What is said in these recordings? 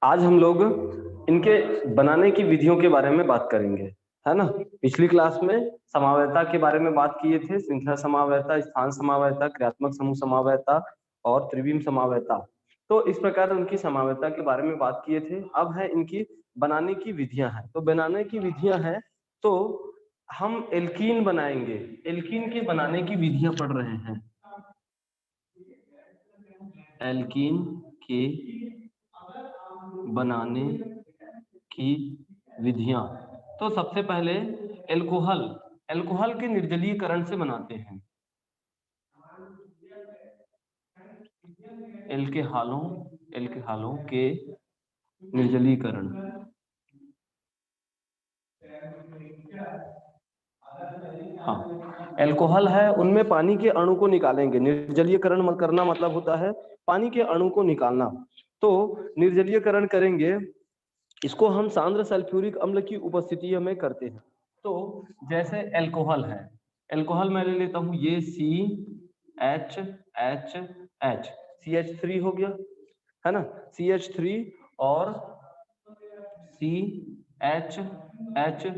आज हम लोग इनके बनाने की विधियों के बारे में बात करेंगे, है ना। पिछली क्लास में समावयवता के बारे में बात किए थे, श्रृंखला समावयवता, स्थान समावयवता, क्रियात्मक समूह समावयवता और त्रिविम समावयवता। तो इस प्रकार उनकी समावयवता के बारे में बात किए थे। अब है इनकी बनाने की विधियां हैं। तो बनाने की विधियां हैं तो हम एल्कीन बनाएंगे। एल्कीन के बनाने की विधियां पढ़ रहे हैं। एल्कीन के बनाने की विधियां। तो सबसे पहले एल्कोहल, एल्कोहल के निर्जलीकरण से बनाते हैं। एल्केहालों के निर्जलीकरण। हाँ, एल्कोहल है, उनमें पानी के अणु को निकालेंगे। निर्जलीकरण करना मतलब होता है पानी के अणु को निकालना। तो निर्जलीकरण करेंगे, इसको हम सांद्र सल्फ्यूरिक अम्ल की उपस्थिति में करते हैं। तो जैसे एल्कोहल है, एल्कोहल मैं ले लेता हूं, ये CH3 हो गया, है ना। CH3 और CH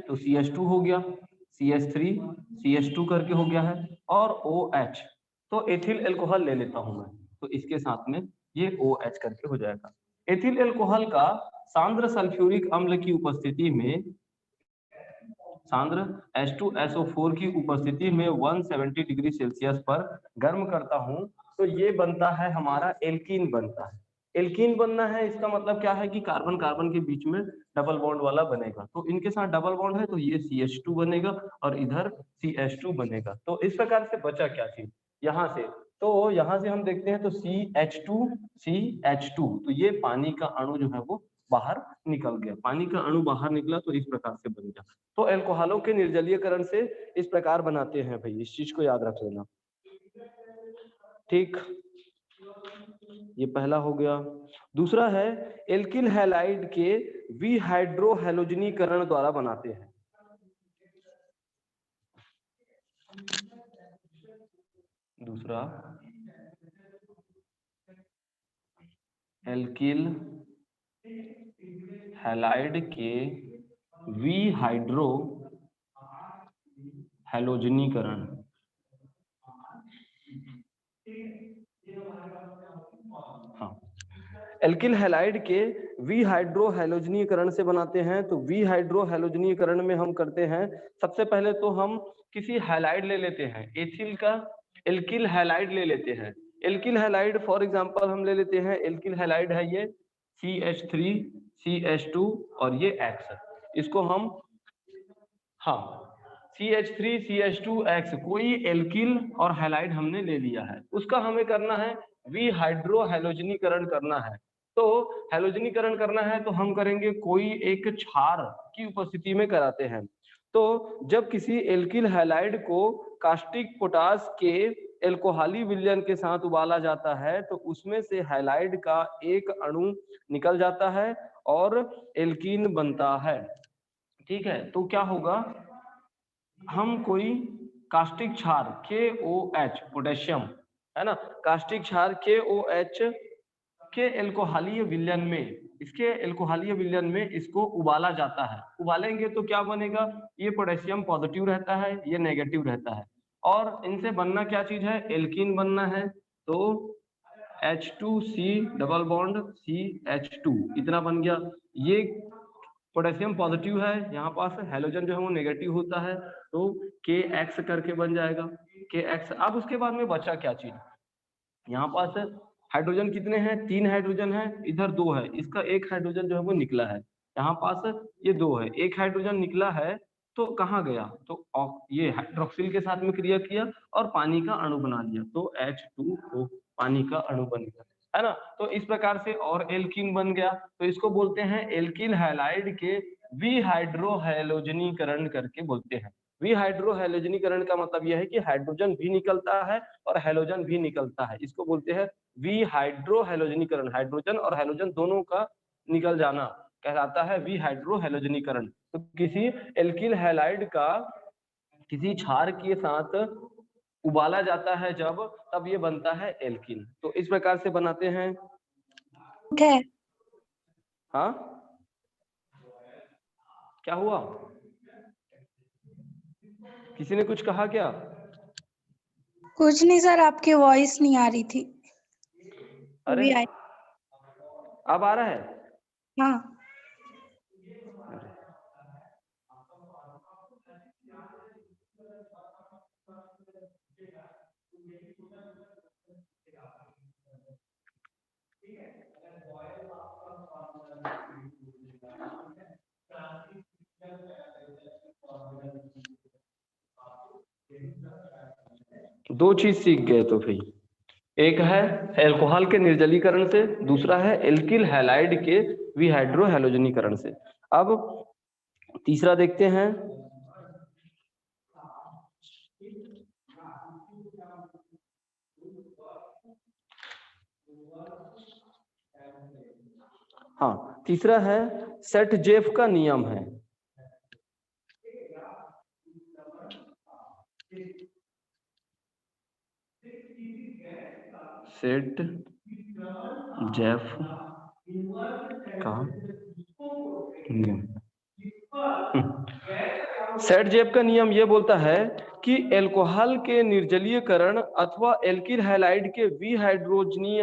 तो CH2 हो गया, CH3 CH2 करके हो गया है, और OH। तो एथिल एल्कोहल ले लेता हूं मैं, तो इसके साथ में ये OH करके हो जाएगा। एथिल एल्कोहल का सांद्र सल्फ्यूरिक अम्ल की उपस्थिति में, सांद्र H2SO4 की उपस्थिति में 170 डिग्री सेल्सियस पर गर्म करता हूं, तो ये बनता है हमारा एल्कीन बनता है। एल्कीन बनना है, इसका मतलब क्या है कि कार्बन कार्बन के बीच में डबल बॉन्ड वाला बनेगा। तो इनके साथ डबल बॉन्ड है तो ये CH2 बनेगा और इधर CH2 बनेगा। तो इस प्रकार से बचा क्या चीज यहाँ से, तो यहाँ से हम देखते हैं तो CH2 तो ये पानी का अणु जो है वो बाहर निकल गया, पानी का अणु बाहर निकला, तो इस प्रकार से बन गया। तो एल्कोहलों के निर्जलीकरण से इस प्रकार बनाते हैं भाई, इस चीज को याद रख लेना। ठीक, ये पहला हो गया। दूसरा है एल्किल हैलाइड के विहाइड्रोहैलोजनीकरण द्वारा बनाते हैं। दूसरा एल्किल हैलाइड के विहाइड्रोहैलोजनीकरण। हाँ, एल्किल हैलाइड के विहाइड्रोहैलोजनीकरण से बनाते हैं। तो विहाइड्रोहैलोजनीकरण में हम करते हैं, सबसे पहले तो हम किसी हैलाइड ले लेते हैं, एथिल का एल्किल हैलाइड ले लेते हैं। एल्किल हैलाइड फॉर एग्जांपल हम ले लेते हैं, एल्किल हैलाइड है ये CH3 CH2 और ये X। इसको हम, हाँ, CH3 CH2 X कोई एल्किल और हैलाइड हमने ले लिया है, उसका हमें करना है विहाइड्रोहैलोजनीकरण करना है। तो हैलोजनीकरण करना है तो हम करेंगे कोई एक क्षार की उपस्थिति में कराते हैं। तो जब किसी एल्किल हैलाइड को कास्टिक पोटास के एल्कोहली विलयन के साथ उबाला जाता है, तो उसमें से हैलाइड का एक अणु निकल जाता है और एल्कीन बनता है। ठीक है, तो क्या होगा, हम कोई कास्टिक क्षार KOH पोटेशियम, है ना, कास्टिक क्षार KOH के एल्कोहलीय विलयन में, इसके एल्कोहलीय विलयन में इसको उबाला जाता है। उबालेंगे तो क्या बनेगा, ये पोटेशियम पॉजिटिव रहता है, ये नेगेटिव रहता है, और इनसे बनना क्या चीज है, एल्कीन बनना है। तो H2C डबल बॉन्ड CH2 इतना बन गया। ये पोटेशियम पॉजिटिव है, यहाँ पास हैलोजन जो है वो नेगेटिव होता है, तो KX करके बन जाएगा KX। अब उसके बाद में बचा क्या चीज, यहाँ पास हाइड्रोजन कितने हैं, 3 हाइड्रोजन है, इधर 2 है, इसका एक हाइड्रोजन जो है वो निकला है, यहाँ पास ये 2 है, एक हाइड्रोजन निकला है, तो कहाँ गया, तो ये हाइड्रोक्सिल के साथ में क्रिया किया और पानी का अणु बना लिया, तो H2O पानी का अणु बन गया, है ना। तो इस प्रकार से और एल्कीन बन गया। तो इसको बोलते हैं एल्किल हैलाइड के विहाइड्रोहैलोजनीकरण करके बोलते हैं। विहाइड्रोहैलोजनीकरण का मतलब यह है कि हाइड्रोजन भी निकलता है और हैलोजन भी निकलता है, इसको बोलते हैं विहाइड्रोहैलोजनीकरण। हाइड्रोजन और हैलोजन दोनों का निकल जाना कहलाता है विहाइड्रोहैलोजनीकरण। तो किसी एल्किल हैलाइड का किसी क्षार के साथ उबाला जाता है जब, तब ये बनता है एल्कीन। तो इस प्रकार से बनाते हैं। है। हाँ, क्या हुआ? किसी ने कुछ कहा क्या? कुछ नहीं सर, आपकी वॉइस नहीं आ रही थी। अरे, अभी आई। अब आ रहा है? हाँ। दो चीज सीख गए तो भाई, एक है एल्कोहल के निर्जलीकरण से, दूसरा है एल्किल हैलाइड के विहाइड्रो हैलोजनीकरण से। अब तीसरा देखते हैं। हाँ, तीसरा है सेट जेफ का नियम है। सेट जेफ का नियम। सेट जेफ का नियम ये बोलता है कि एल्कोहल के निर्जलीकरण अथवा एल्किल हैलाइड के विहाइड्रोजनीय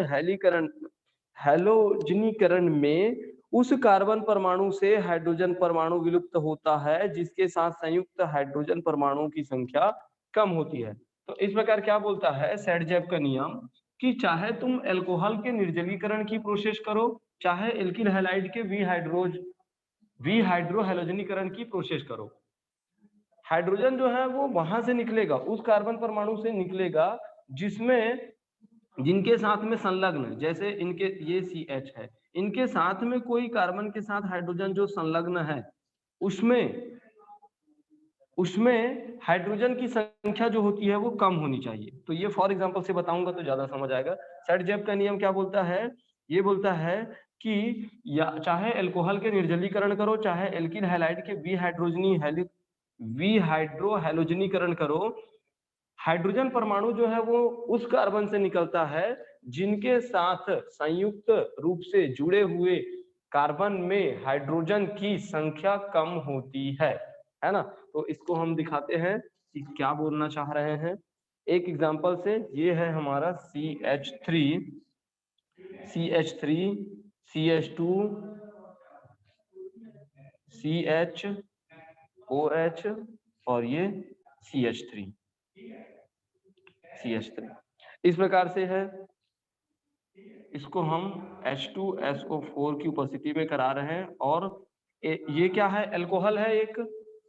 हैलोजनीकरण में उस कार्बन परमाणु से हाइड्रोजन परमाणु विलुप्त होता है जिसके साथ संयुक्त हाइड्रोजन परमाणुओं की संख्या कम होती है। तो इस प्रकार क्या बोलता है सेट जेफ का नियम कि चाहे तुम एल्कोहल के निर्जलीकरण की प्रोसेस करो, चाहे एल्किल हैलाइड के विहाइड्रो हैलोजनीकरण की प्रोसेस करो, हाइड्रोजन जो है वो वहां से निकलेगा, उस कार्बन परमाणु से निकलेगा जिनके साथ में संलग्न, जैसे इनके ये CH है, इनके साथ में कोई कार्बन के साथ हाइड्रोजन जो संलग्न है उसमें हाइड्रोजन की संख्या जो होती है वो कम होनी चाहिए। तो ये फॉर एग्जांपल से बताऊंगा तो ज्यादा समझ आएगा। सेट जेफ का नियम क्या बोलता है? ये बोलता है कि या चाहे एल्कोहल के निर्जलीकरण करो, चाहे एल्किल हैलाइड के विहाइड्रो हैलोजनीकरण करो, हाइड्रोजन परमाणु जो है वो उस कार्बन से निकलता है जिनके साथ संयुक्त रूप से जुड़े हुए कार्बन में हाइड्रोजन की संख्या कम होती है ना। तो इसको हम दिखाते हैं कि क्या बोलना चाह रहे हैं एक एग्जांपल से। ये है हमारा CH3 CH2 CHOH और ये CH3 इस प्रकार से है। इसको हम H2SO4 की उपस्थिति में करा रहे हैं और ये क्या है? अल्कोहल है, एक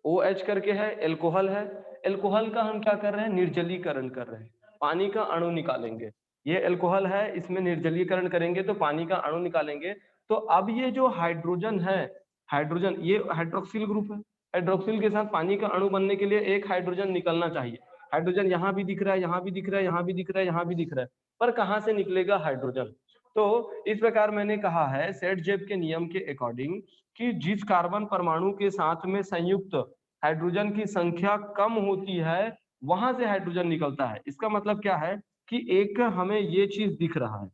OH करके है, अल्कोहल है। अल्कोहल का हम क्या कर रहे हैं? निर्जलीकरण कर रहे हैं, पानी का अणु निकालेंगे। ये अल्कोहल है, इसमें निर्जलीकरण करेंगे तो पानी का अणु निकालेंगे। तो अब ये जो हाइड्रोजन है, हाइड्रोजन ये हाइड्रोक्सिल ग्रुप है, हाइड्रोक्सिल के साथ पानी का अणु बनने के लिए एक हाइड्रोजन निकलना चाहिए। हाइड्रोजन यहाँ भी दिख रहा है, यहाँ भी दिख रहा है, यहाँ भी दिख रहा है, यहाँ भी दिख रहा है, पर कहाँ से निकलेगा हाइड्रोजन? तो इस प्रकार मैंने कहा है सेट जेफ के नियम के अकॉर्डिंग कि जिस कार्बन परमाणु के साथ में संयुक्त हाइड्रोजन की संख्या कम होती है वहां से हाइड्रोजन निकलता है। इसका मतलब क्या है कि एक हमें ये चीज दिख रहा है,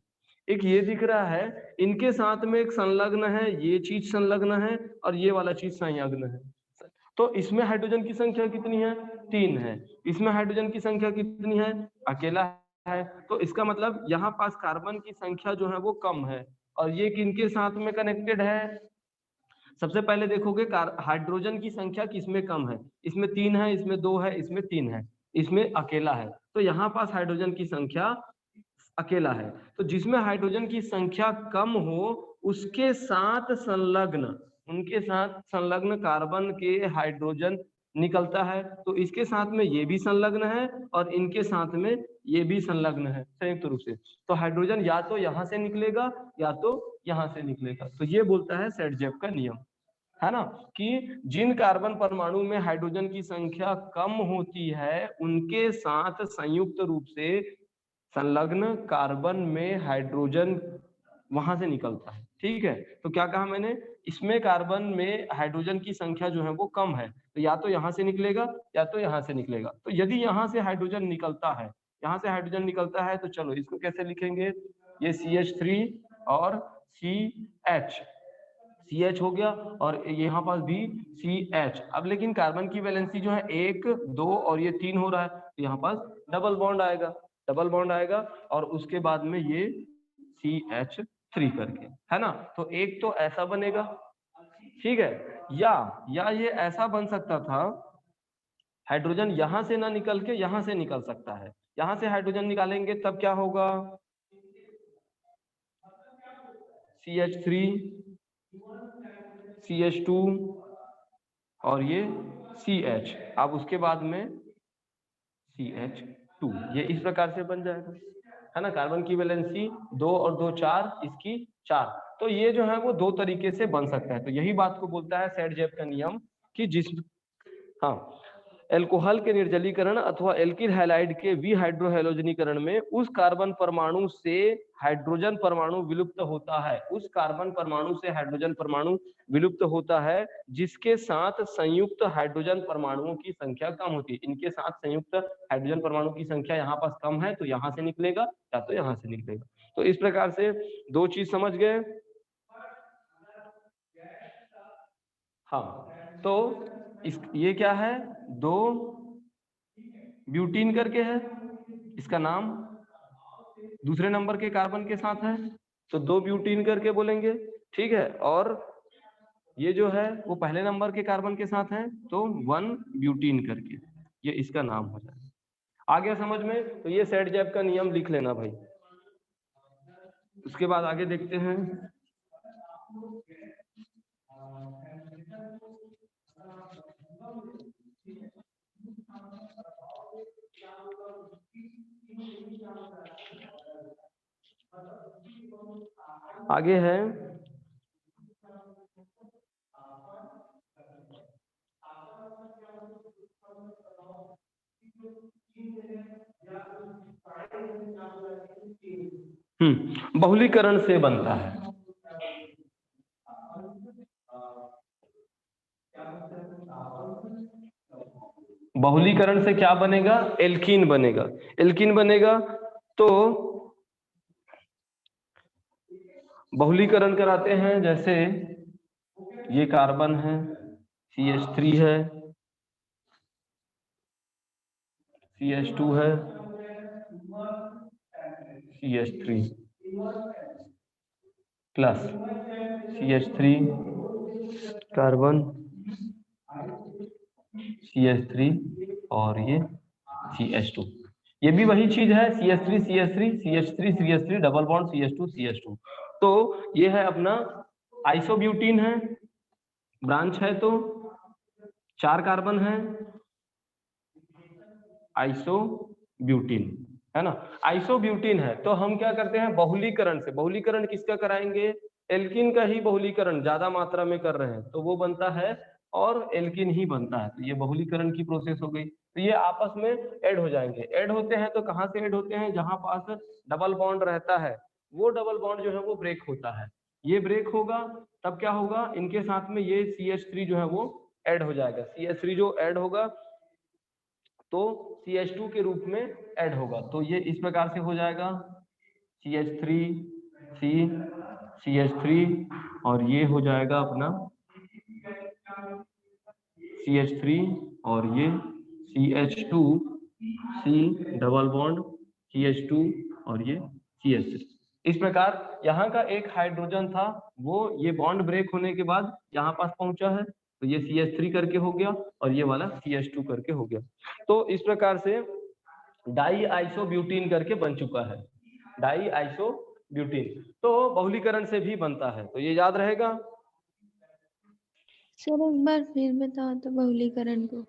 एक ये दिख रहा है, इनके साथ में एक संलग्न है, ये चीज संलग्न है और ये वाला चीज संलग्न है। तो इसमें हाइड्रोजन की संख्या कितनी है? 3 है। इसमें हाइड्रोजन की संख्या कितनी है? अकेला है। तो इसका मतलब यहाँ पास कार्बन की संख्या जो है वो कम है। और ये किनके साथ में कनेक्टेड है? सबसे पहले देखोगे हाइड्रोजन की संख्या किसमें कम है? इसमें 3 है, इसमें 2 है, इसमें 3 है, इसमें अकेला है। तो यहाँ पास हाइड्रोजन की संख्या अकेला है। तो जिसमें हाइड्रोजन की संख्या कम हो उसके साथ संलग्न, उनके साथ संलग्न कार्बन के हाइड्रोजन निकलता है। तो इसके साथ में ये भी संलग्न है और इनके साथ में ये भी संलग्न है संयुक्त रूप से। तो हाइड्रोजन या तो यहाँ से निकलेगा या तो यहाँ से निकलेगा। तो ये बोलता है सेट जेफ का नियम, है ना, कि जिन कार्बन परमाणु में हाइड्रोजन की संख्या कम होती है उनके साथ संयुक्त रूप से संलग्न कार्बन में हाइड्रोजन वहां से निकलता है। ठीक है, तो क्या कहा मैंने? इसमें कार्बन में हाइड्रोजन की संख्या जो है वो कम है, तो या तो यहाँ से निकलेगा या तो यहाँ से निकलेगा। तो यदि यहाँ से हाइड्रोजन निकलता है, यहाँ से हाइड्रोजन निकलता है, तो चलो इसको कैसे लिखेंगे? ये CH3 और CH, CH हो गया और यहाँ पास भी CH। अब लेकिन कार्बन की वैलेंसी जो है 1, 2 और ये 3 हो रहा है, तो यहाँ पास डबल बॉन्ड आएगा, डबल बॉन्ड आएगा और उसके बाद में ये CH3 करके, है ना। तो एक तो ऐसा बनेगा, ठीक है, या ये ऐसा बन सकता था, हाइड्रोजन यहां से ना निकल के यहां से निकल सकता है। यहां से हाइड्रोजन निकालेंगे तब क्या होगा, CH3, CH2 और ये CH, अब उसके बाद में CH2, ये इस प्रकार से बन जाएगा, है ना। कार्बन की वैलेंसी 2 और 2 4, इसकी 4। तो ये जो है वो दो तरीके से बन सकता है। तो यही बात को बोलता है सेट-जेप का नियम कि जिस एल्कोहल के निर्जलीकरण अथवा एल्किल हैलाइड के विहाइड्रोहैलोजनीकरण में उस कार्बन परमाणु से हाइड्रोजन परमाणु विलुप्त होता है, उस कार्बन परमाणु से हाइड्रोजन परमाणु विलुप्त होता है जिसके साथ संयुक्त हाइड्रोजन परमाणुओं की संख्या कम होती है। इनके साथ संयुक्त हाइड्रोजन परमाणु की संख्या यहाँ पास कम है, तो यहाँ से निकलेगा या तो यहाँ से निकलेगा। तो इस प्रकार से दो चीज समझ गए। हाँ, तो ये क्या है, 2 ब्यूटीन करके है, इसका नाम दूसरे नंबर के कार्बन के साथ है, तो 2 ब्यूटीन करके बोलेंगे, ठीक है। और ये जो है वो पहले नंबर के कार्बन के साथ है, तो 1 ब्यूटीन करके, ये इसका नाम हो जाएगा। आ गया समझ में। तो ये सेट-जेप का नियम लिख लेना भाई। उसके बाद आगे देखते हैं। आगे है बहुलीकरण से बनता है। बहुलीकरण से क्या बनेगा, एल्कीन बनेगा। एल्कीन बनेगा तो बहुलीकरण कराते हैं, जैसे ये कार्बन है, CH3 है, CH2 है, CH3 plus CH3 carbon, CH3 और ये CH2, ये भी वही चीज है, CH3 CH3 CH3 CH3 double bond CH2 CH2। तो ये है अपना आइसोब्यूटीन है, ब्रांच है, तो 4 कार्बन है, आइसोब्यूटीन, है ना। आइसोब्यूटीन है तो हम क्या करते हैं, बहुलीकरण से। बहुलीकरण किसका कराएंगे, एल्किन का ही बहुलीकरण ज्यादा मात्रा में कर रहे हैं तो वो बनता है और एल्किन ही बनता है। तो ये बहुलीकरण की प्रोसेस हो गई। तो ये आपस में ऐड हो जाएंगे। ऐड होते हैं तो कहाँ से ऐड होते हैं, जहां पास डबल बॉन्ड रहता है वो डबल बॉन्ड जो है वो ब्रेक होता है। ये ब्रेक होगा तब क्या होगा, इनके साथ में ये CH3 जो है वो ऐड हो जाएगा। CH3 जो ऐड होगा तो CH2 के रूप में ऐड होगा। तो ये इस प्रकार से हो जाएगा, CH3 C CH3 और ये हो जाएगा अपना CH3 और ये CH2 C double bond CH2 और ये CH3। इस प्रकार यहाँ का एक हाइड्रोजन था वो ये बॉन्ड ब्रेक होने के बाद यहाँ पास पहुंचा है, तो ये CH3 करके हो गया और ये वाला CH2 करके हो गया। तो इस प्रकार से डाई आइसोब्यूटीन करके बन चुका है, डाई आइसोब्यूटीन। तो बहुलीकरण से भी बनता है, तो ये याद रहेगा। सर एक बार फिर बताओ तो बहुलीकरण को।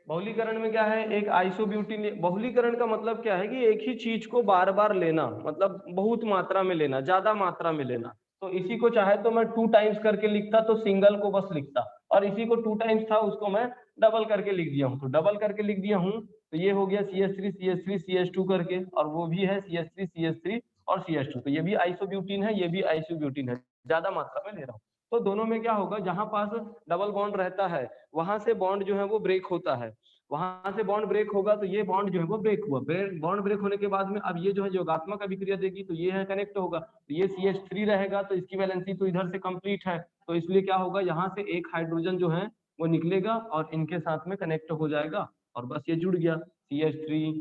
बहुलीकरण में क्या है, एक आइसोब्यूटीन। बहुलीकरण का मतलब क्या है कि एक ही चीज को बार बार लेना, मतलब बहुत मात्रा में लेना, ज्यादा मात्रा में लेना। तो इसी को चाहे तो मैं 2 टाइम्स करके लिखता तो सिंगल को बस लिखता, और इसी को 2 टाइम्स था उसको मैं डबल करके लिख दिया हूँ, तो डबल करके लिख दिया हूँ। तो ये हो गया CH3 CH3 CH2 करके, और वो भी है CH3 CH3 और CH2। तो ये भी आइसोब्यूटीन है, ये भी आइसोब्यूटीन है, ज्यादा मात्रा में ले रहा हूँ। तो दोनों में क्या होगा, जहां पास डबल बॉन्ड रहता है वहां से बॉन्ड जो है वो ब्रेक होता है। वहां से बॉन्ड ब्रेक होगा तो ये बॉन्ड जो है वो ब्रेक हुआ, बॉन्ड ब्रेक होने के बाद में अब ये जो है योगात्मक अभिक्रिया देगी तो ये है कनेक्ट होगा, तो ये CH3 रहेगा तो इसकी वैलेंसी तो इधर से कंप्लीट है, तो इसलिए क्या होगा यहाँ से एक हाइड्रोजन जो है वो निकलेगा और इनके साथ में कनेक्ट हो जाएगा और बस ये जुड़ गया। CH3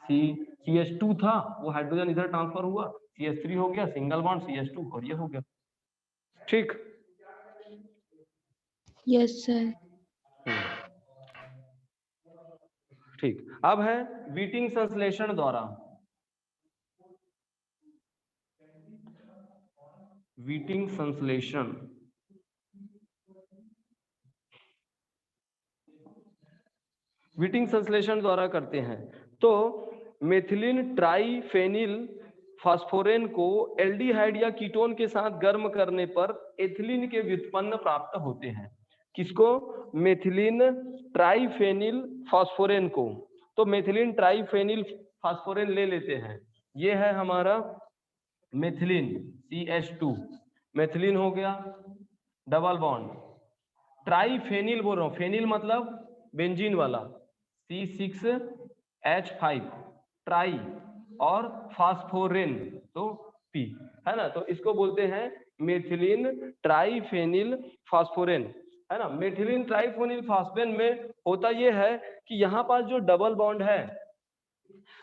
C CH2 था वो हाइड्रोजन इधर ट्रांसफर हुआ, CH3 हो गया, सिंगल बॉन्ड CH2 और ये हो गया। ठीक, यस सर। ठीक। अब है व्हीटिंग संश्लेषण द्वारा, व्हीटिंग संश्लेषण। व्हीटिंग संश्लेषण द्वारा करते हैं तो मेथिलीन ट्राइफेनिल फास्फोरेन को एल्डिहाइड या कीटोन के साथ गर्म करने पर एथिलीन के व्युत्पन्न प्राप्त होते हैं। किसको? मेथिलीन ट्राइफेनिल फास्फोरेन को। तो मेथिलीन ट्राइफेनिल फास्फोरेन ले लेते हैं, ये है हमारा मेथिलीन CH2, मेथिलीन हो गया, डबल बॉन्ड, ट्राइफेनिल बोल रहा हूं, फेनिल मतलब बेंजीन वाला, C6H5 ट्राई और फास्फोरेन तो P है ना, तो इसको बोलते हैं मेथिलीन ट्राइफेनिल फास्फोरेन है ना। मेथिलीन ट्राइफेनिल फास्फोरेन में होता ये है कि यहाँ पास जो डबल बॉन्ड है,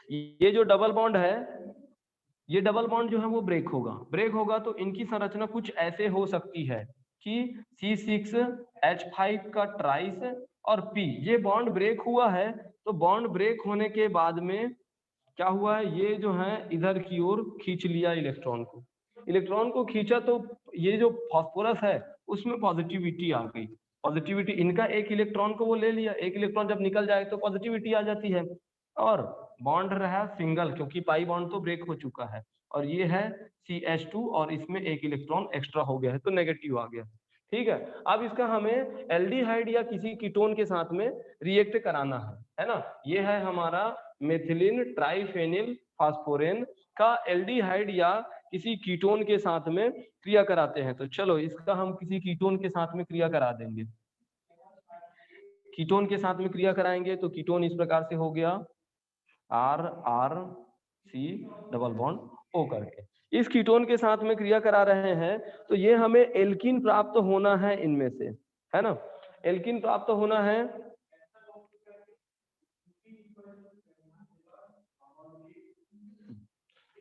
ये जो डबल बॉन्ड है, ये डबल बॉन्ड जो है वो ब्रेक होगा, ब्रेक होगा तो इनकी संरचना कुछ ऐसे हो सकती है कि C6H5 का ट्राइस और P, ये बॉन्ड ब्रेक हुआ है तो बॉन्ड ब्रेक होने के बाद में क्या हुआ है, ये जो है इधर की ओर खींच लिया इलेक्ट्रॉन को, इलेक्ट्रॉन को खींचा तो ये जो फास्फोरस है उसमें पॉजिटिविटी आ गई, पॉजिटिविटी, इनका एक इलेक्ट्रॉन को वो ले लिया, एक इलेक्ट्रॉन जब निकल जाए तो पॉजिटिविटी आ जाती है और बॉन्ड रहा सिंगल क्योंकि पाई बॉन्ड तो ब्रेक हो चुका है, और ये है CH2 और इसमें एक इलेक्ट्रॉन एक्स्ट्रा हो गया है तो नेगेटिव आ गया। ठीक है, अब इसका हमें एल्डिहाइड या किसी कीटोन के साथ में रिएक्ट कराना है ना। ये है हमारा मेथिलीन ट्राइफेनिल फास्फोरेन का एल्डिहाइड या किसी कीटोन के साथ में क्रिया कराते हैं। तो चलो इसका हम किसी कीटोन के साथ में क्रिया करा देंगे, कीटोन के साथ में क्रिया कराएंगे तो कीटोन इस प्रकार से हो गया RRC डबल बॉन्ड O करके, इस कीटोन के साथ में क्रिया करा रहे हैं तो ये हमें एल्कीन प्राप्त होना है इनमें से, है ना, एल्कीन प्राप्त होना है।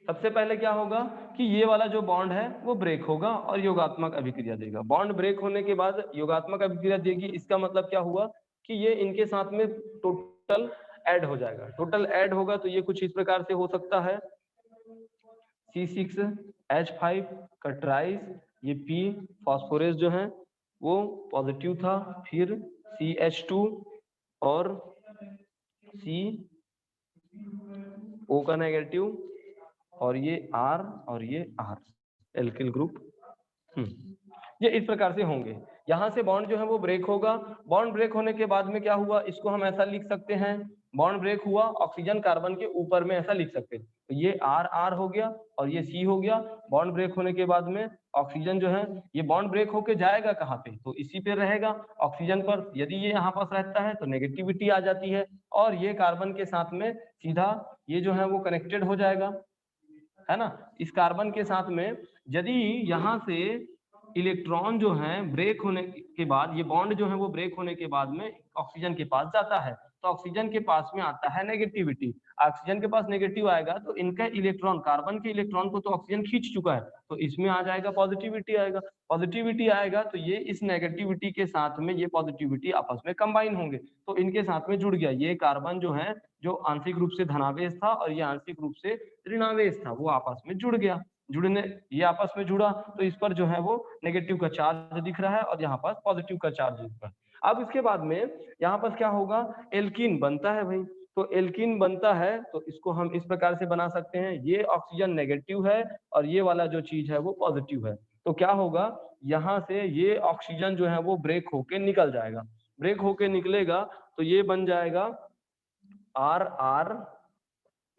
सबसे पहले क्या होगा कि ये वाला जो बॉन्ड है वो ब्रेक होगा और योगात्मक अभिक्रिया देगा, बॉन्ड ब्रेक होने के बाद योगात्मक अभिक्रिया देगी, इसका मतलब क्या हुआ कि ये इनके साथ में टोटल ऐड हो जाएगा, टोटल ऐड होगा तो ये कुछ इस प्रकार से हो सकता है C6H5 का ट्राइस, ये P फास्फोरस जो है वो पॉजिटिव था, फिर CH2 और CO का नेगेटिव और ये R और ये R एल्किल ग्रुप। ये इस प्रकार से होंगे, यहाँ से बॉन्ड जो है वो ब्रेक होगा, बॉन्ड ब्रेक होने के बाद में क्या हुआ, इसको हम ऐसा लिख सकते हैं, बॉन्ड ब्रेक हुआ ऑक्सीजन कार्बन के ऊपर में ऐसा लिख सकते हैं, तो ये R हो गया और ये C हो गया। बॉन्ड ब्रेक होने के बाद में ऑक्सीजन जो है ये बॉन्ड ब्रेक होके जाएगा कहाँ पे, तो इसी पे रहेगा ऑक्सीजन पर, यदि ये यहाँ पास रहता है तो नेगेटिविटी आ जाती है और ये कार्बन के साथ में सीधा ये जो है वो कनेक्टेड हो जाएगा, है ना। इस कार्बन के साथ में यदि यहाँ से इलेक्ट्रॉन जो है ब्रेक होने के बाद, ये बॉन्ड जो है वो ब्रेक होने के बाद में ऑक्सीजन के पास जाता है तो ऑक्सीजन के पास में आता है नेगेटिविटी, ऑक्सीजन के पास नेगेटिव आएगा तो इनका इलेक्ट्रॉन, कार्बन के इलेक्ट्रॉन को तो ऑक्सीजन खींच चुका है तो इसमें आ जाएगा पॉजिटिविटी आएगा, पॉजिटिविटी आएगा तो ये इस नेगेटिविटी के साथ में ये पॉजिटिविटी आपस में कंबाइन होंगे तो इनके साथ में जुड़ गया, ये कार्बन जो है जो आंशिक रूप से धनावेश था और ये आंशिक रूप से ऋणावेश था वो आपस में जुड़ गया, जुड़ने ये आपस में जुड़ा तो इस पर जो है वो नेगेटिव का चार्ज दिख रहा है और यहाँ पर पॉजिटिव का चार्ज दिख रहा है। अब इसके बाद में यहाँ पर क्या होगा, एल्कीन बनता है भाई, तो एल्कीन बनता है तो इसको हम इस प्रकार से बना सकते हैं, ये ऑक्सीजन नेगेटिव है और ये वाला जो चीज है वो पॉजिटिव है, तो क्या होगा यहाँ से ये ऑक्सीजन जो है वो ब्रेक होके निकल जाएगा, ब्रेक होके निकलेगा तो ये बन जाएगा RR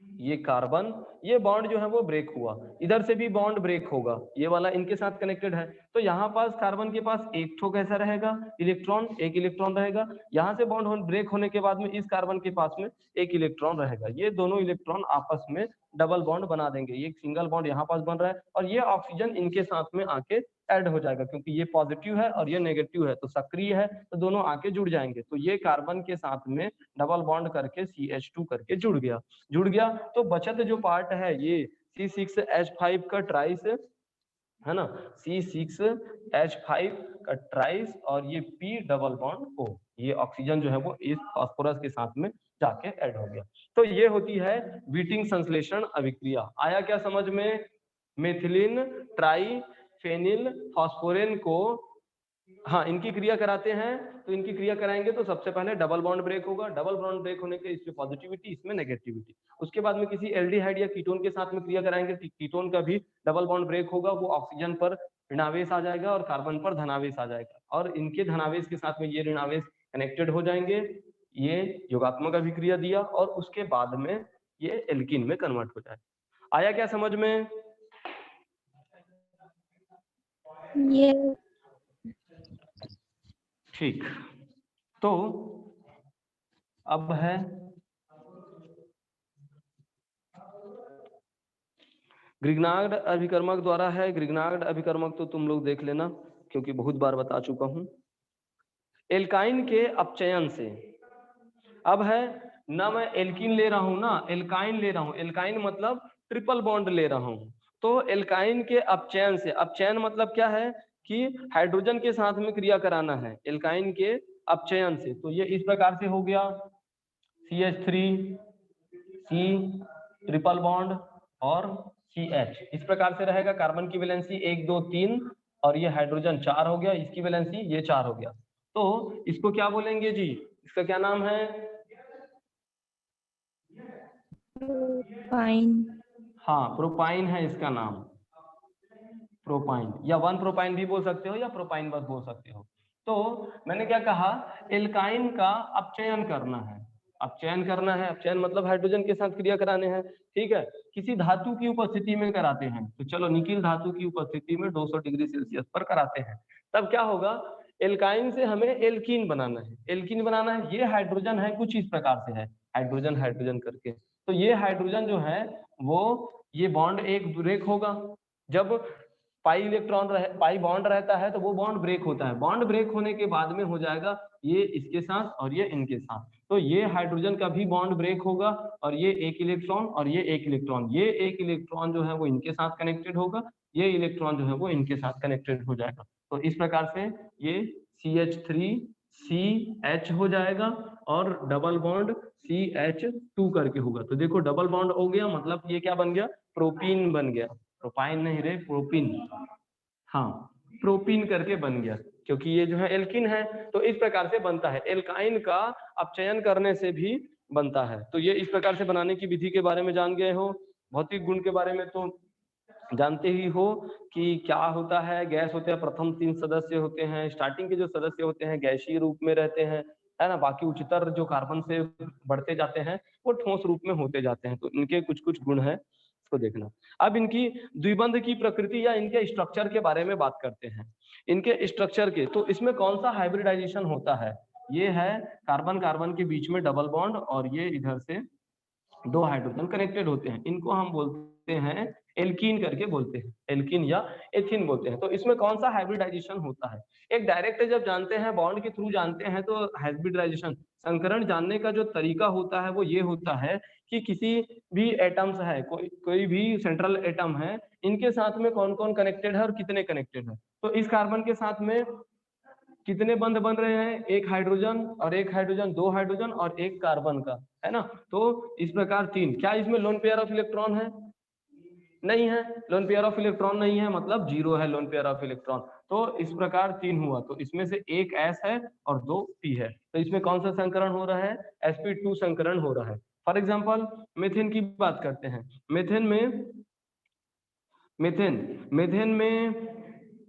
ये कार्बन, ये बॉन्ड जो है वो ब्रेक हुआ, इधर से भी बॉन्ड ब्रेक होगा, ये वाला इनके साथ कनेक्टेड है, तो यहाँ पास कार्बन के पास एक ठो कैसा रहेगा इलेक्ट्रॉन, एक इलेक्ट्रॉन रहेगा, यहाँ से बॉन्ड ब्रेक होने के बाद में इस कार्बन के पास में एक इलेक्ट्रॉन रहेगा, ये दोनों इलेक्ट्रॉन आपस में डबल बॉन्ड बना देंगे, ये सिंगल बॉन्ड यहाँ पास बन रहा है और ये ऑक्सीजन इनके साथ में आके ऐड हो जाएगा, क्योंकि ये पॉजिटिव है और ये नेगेटिव है तो सक्रिय है, तो दोनों आके जुड़ जाएंगे, तो ये कार्बन के साथ में डबल बॉन्ड करके CH2 करके जुड़ गया, तो बचत जो पार्ट है ये C6H5 का ट्राइस है ना, C6H5 का ट्राइस और ये P डबल बॉन्ड O, ये ऑक्सीजन जो है वो इस फास्फोरस के साथ में जाके ऐड हो गया, तो ये होती है व्हिटिंग संश्लेषण अभिक्रिया। आया क्या समझ में? मेथिलीन ट्राइफेनिल फास्फोरेन को, हाँ इनकी क्रिया कराते हैं, तो इनकी क्रिया कराएंगे तो सबसे पहले डबल बॉन्ड ब्रेक होगा, डबल बॉन्ड ब्रेक होने के इसमें पॉजिटिविटी इसमें नेगेटिविटी, उसके बाद में किसी एल्डिहाइड या कीटोन के साथ में क्रिया कराएंगे, कीटोन का भी डबल बॉन्ड ब्रेक होगा, वो ऑक्सीजन पर ऋणावेश आ जाएगा और कार्बन पर धनावेश आ जाएगा, और इनके धनावेश के साथ में ये ऋणावेश कनेक्टेड हो जाएंगे, ये योगात्मक अभिक्रिया दिया और उसके बाद में ये एल्कीन में कन्वर्ट हो जाएगा। आया क्या समझ में? ये ठीक, तो अब है ग्रिग्नार्ड अभिकर्मक द्वारा है, ग्रिग्नार्ड अभिकर्मक तो तुम लोग देख लेना क्योंकि बहुत बार बता चुका हूं। एल्काइन के अपचयन से, अब है ना, मैं एल्कीन ले रहा हूं ना, एल्काइन ले रहा हूं, एल्काइन मतलब ट्रिपल बॉन्ड ले रहा हूं, तो एल्काइन के अपचयन से, अपचयन मतलब क्या है कि हाइड्रोजन के साथ में क्रिया कराना है, एल्काइन के अपचयन से, तो ये इस प्रकार से हो गया CH3 C ट्रिपल बॉन्ड और CH, इस प्रकार से रहेगा, कार्बन की वैलेंसी 1 2 3 और ये हाइड्रोजन 4 हो गया, इसकी वैलेंसी ये 4 हो गया, तो इसको क्या बोलेंगे जी, इसका क्या नाम है? प्रोपाइन। हाँ प्रोपाइन है इसका नाम, प्रोपाइन या 1 प्रोपाइन भी बोल सकते हो या प्रोपाइन बस बोल सकते हो। तो मैंने क्या कहा, एल्काइन का अपचयन करना है, अपचयन करना है, अपचयन मतलब हाइड्रोजन के साथ क्रिया कराने हैं, ठीक है, किसी धातु की उपस्थिति में कराते हैं, तो चलो निकिल धातु की उपस्थिति में 200 डिग्री सेल्सियस पर कराते हैं, तब क्या होगा, एल्काइन से हमें एल्कीन बनाना है, एल्कीन बनाना है, ये हाइड्रोजन है कुछ इस प्रकार से है, हाइड्रोजन हाइड्रोजन करके, तो ये हाइड्रोजन जो है वो ये बॉन्ड एक ब्रेक होगा, जब पाई इलेक्ट्रॉन पाई बॉन्ड रहता है तो वो बॉन्ड ब्रेक होता है, बॉन्ड ब्रेक होने के बाद में हो जाएगा ये इसके साथ और ये इनके साथ, तो ये हाइड्रोजन का भी बॉन्ड ब्रेक होगा और ये एक इलेक्ट्रॉन और ये एक इलेक्ट्रॉन, ये एक इलेक्ट्रॉन जो है वो इनके साथ कनेक्टेड होगा, ये इलेक्ट्रॉन जो है वो इनके साथ कनेक्टेड हो जाएगा, तो इस प्रकार से ये CH3CH हो जाएगा और डबल बॉन्ड CH2 करके होगा, तो देखो डबल बॉन्ड हो गया, मतलब ये क्या बन गया, प्रोपीन बन गया, प्रोपाइन नहीं रे प्रोपीन, हाँ प्रोपीन करके बन गया, क्योंकि ये जो है एल्कीन है, तो इस प्रकार से बनता है, एल्काइन का अपचयन करने से भी बनता है, तो ये इस प्रकार से बनाने की विधि के बारे में जान गए हो। भौतिक गुण के बारे में तो जानते ही हो कि क्या होता है, गैस होते हैं, प्रथम 3 सदस्य होते हैं, स्टार्टिंग के जो सदस्य होते हैं गैसीय रूप में रहते हैं, है ना, बाकी उच्चतर जो कार्बन से बढ़ते जाते हैं वो ठोस रूप में होते जाते हैं, तो इनके कुछ कुछ गुण है, इसको देखना। अब इनकी द्विबंध की प्रकृति या इनके स्ट्रक्चर के बारे में बात करते हैं, इनके स्ट्रक्चर के, तो इसमें कौन सा हाइब्रिडाइजेशन होता है, ये है कार्बन कार्बन के बीच में डबल बॉन्ड और ये इधर से 2 हाइड्रोजन कनेक्टेड होते हैं, इनको हम बोलते हैं एल्कीन करके बोलते हैं, एल्कीन या एथीन बोलते हैं, तो इसमें कौन सा हाइब्रिडाइजेशन होता है, एक डायरेक्ट जब जानते हैं बॉन्ड के थ्रू जानते हैं, तो हाइब्रिडाइजेशन संकरण जानने का जो तरीका होता है वो ये होता है कि किसी भी एटम्स है, कोई भी सेंट्रल एटम है, इनके साथ में कौन कौन कनेक्टेड है और कितने कनेक्टेड है, तो इस कार्बन के साथ में कितने बंध बन रहे हैं, एक हाइड्रोजन और एक हाइड्रोजन, 2 हाइड्रोजन और एक कार्बन का, है ना, तो इस प्रकार 3, क्या इसमें लोन पेयर ऑफ इलेक्ट्रॉन है, नहीं है, लोन पेयर ऑफ इलेक्ट्रॉन नहीं है, मतलब 0 है लोन पेयर ऑफ इलेक्ट्रॉन, तो इस प्रकार 3 हुआ, तो इसमें से एक S है और 2 P है, तो इसमें कौन सा संकरण हो रहा है, sp2 संकरण हो रहा है। फॉर एग्जांपल मेथेन की बात करते हैं, मेथेन में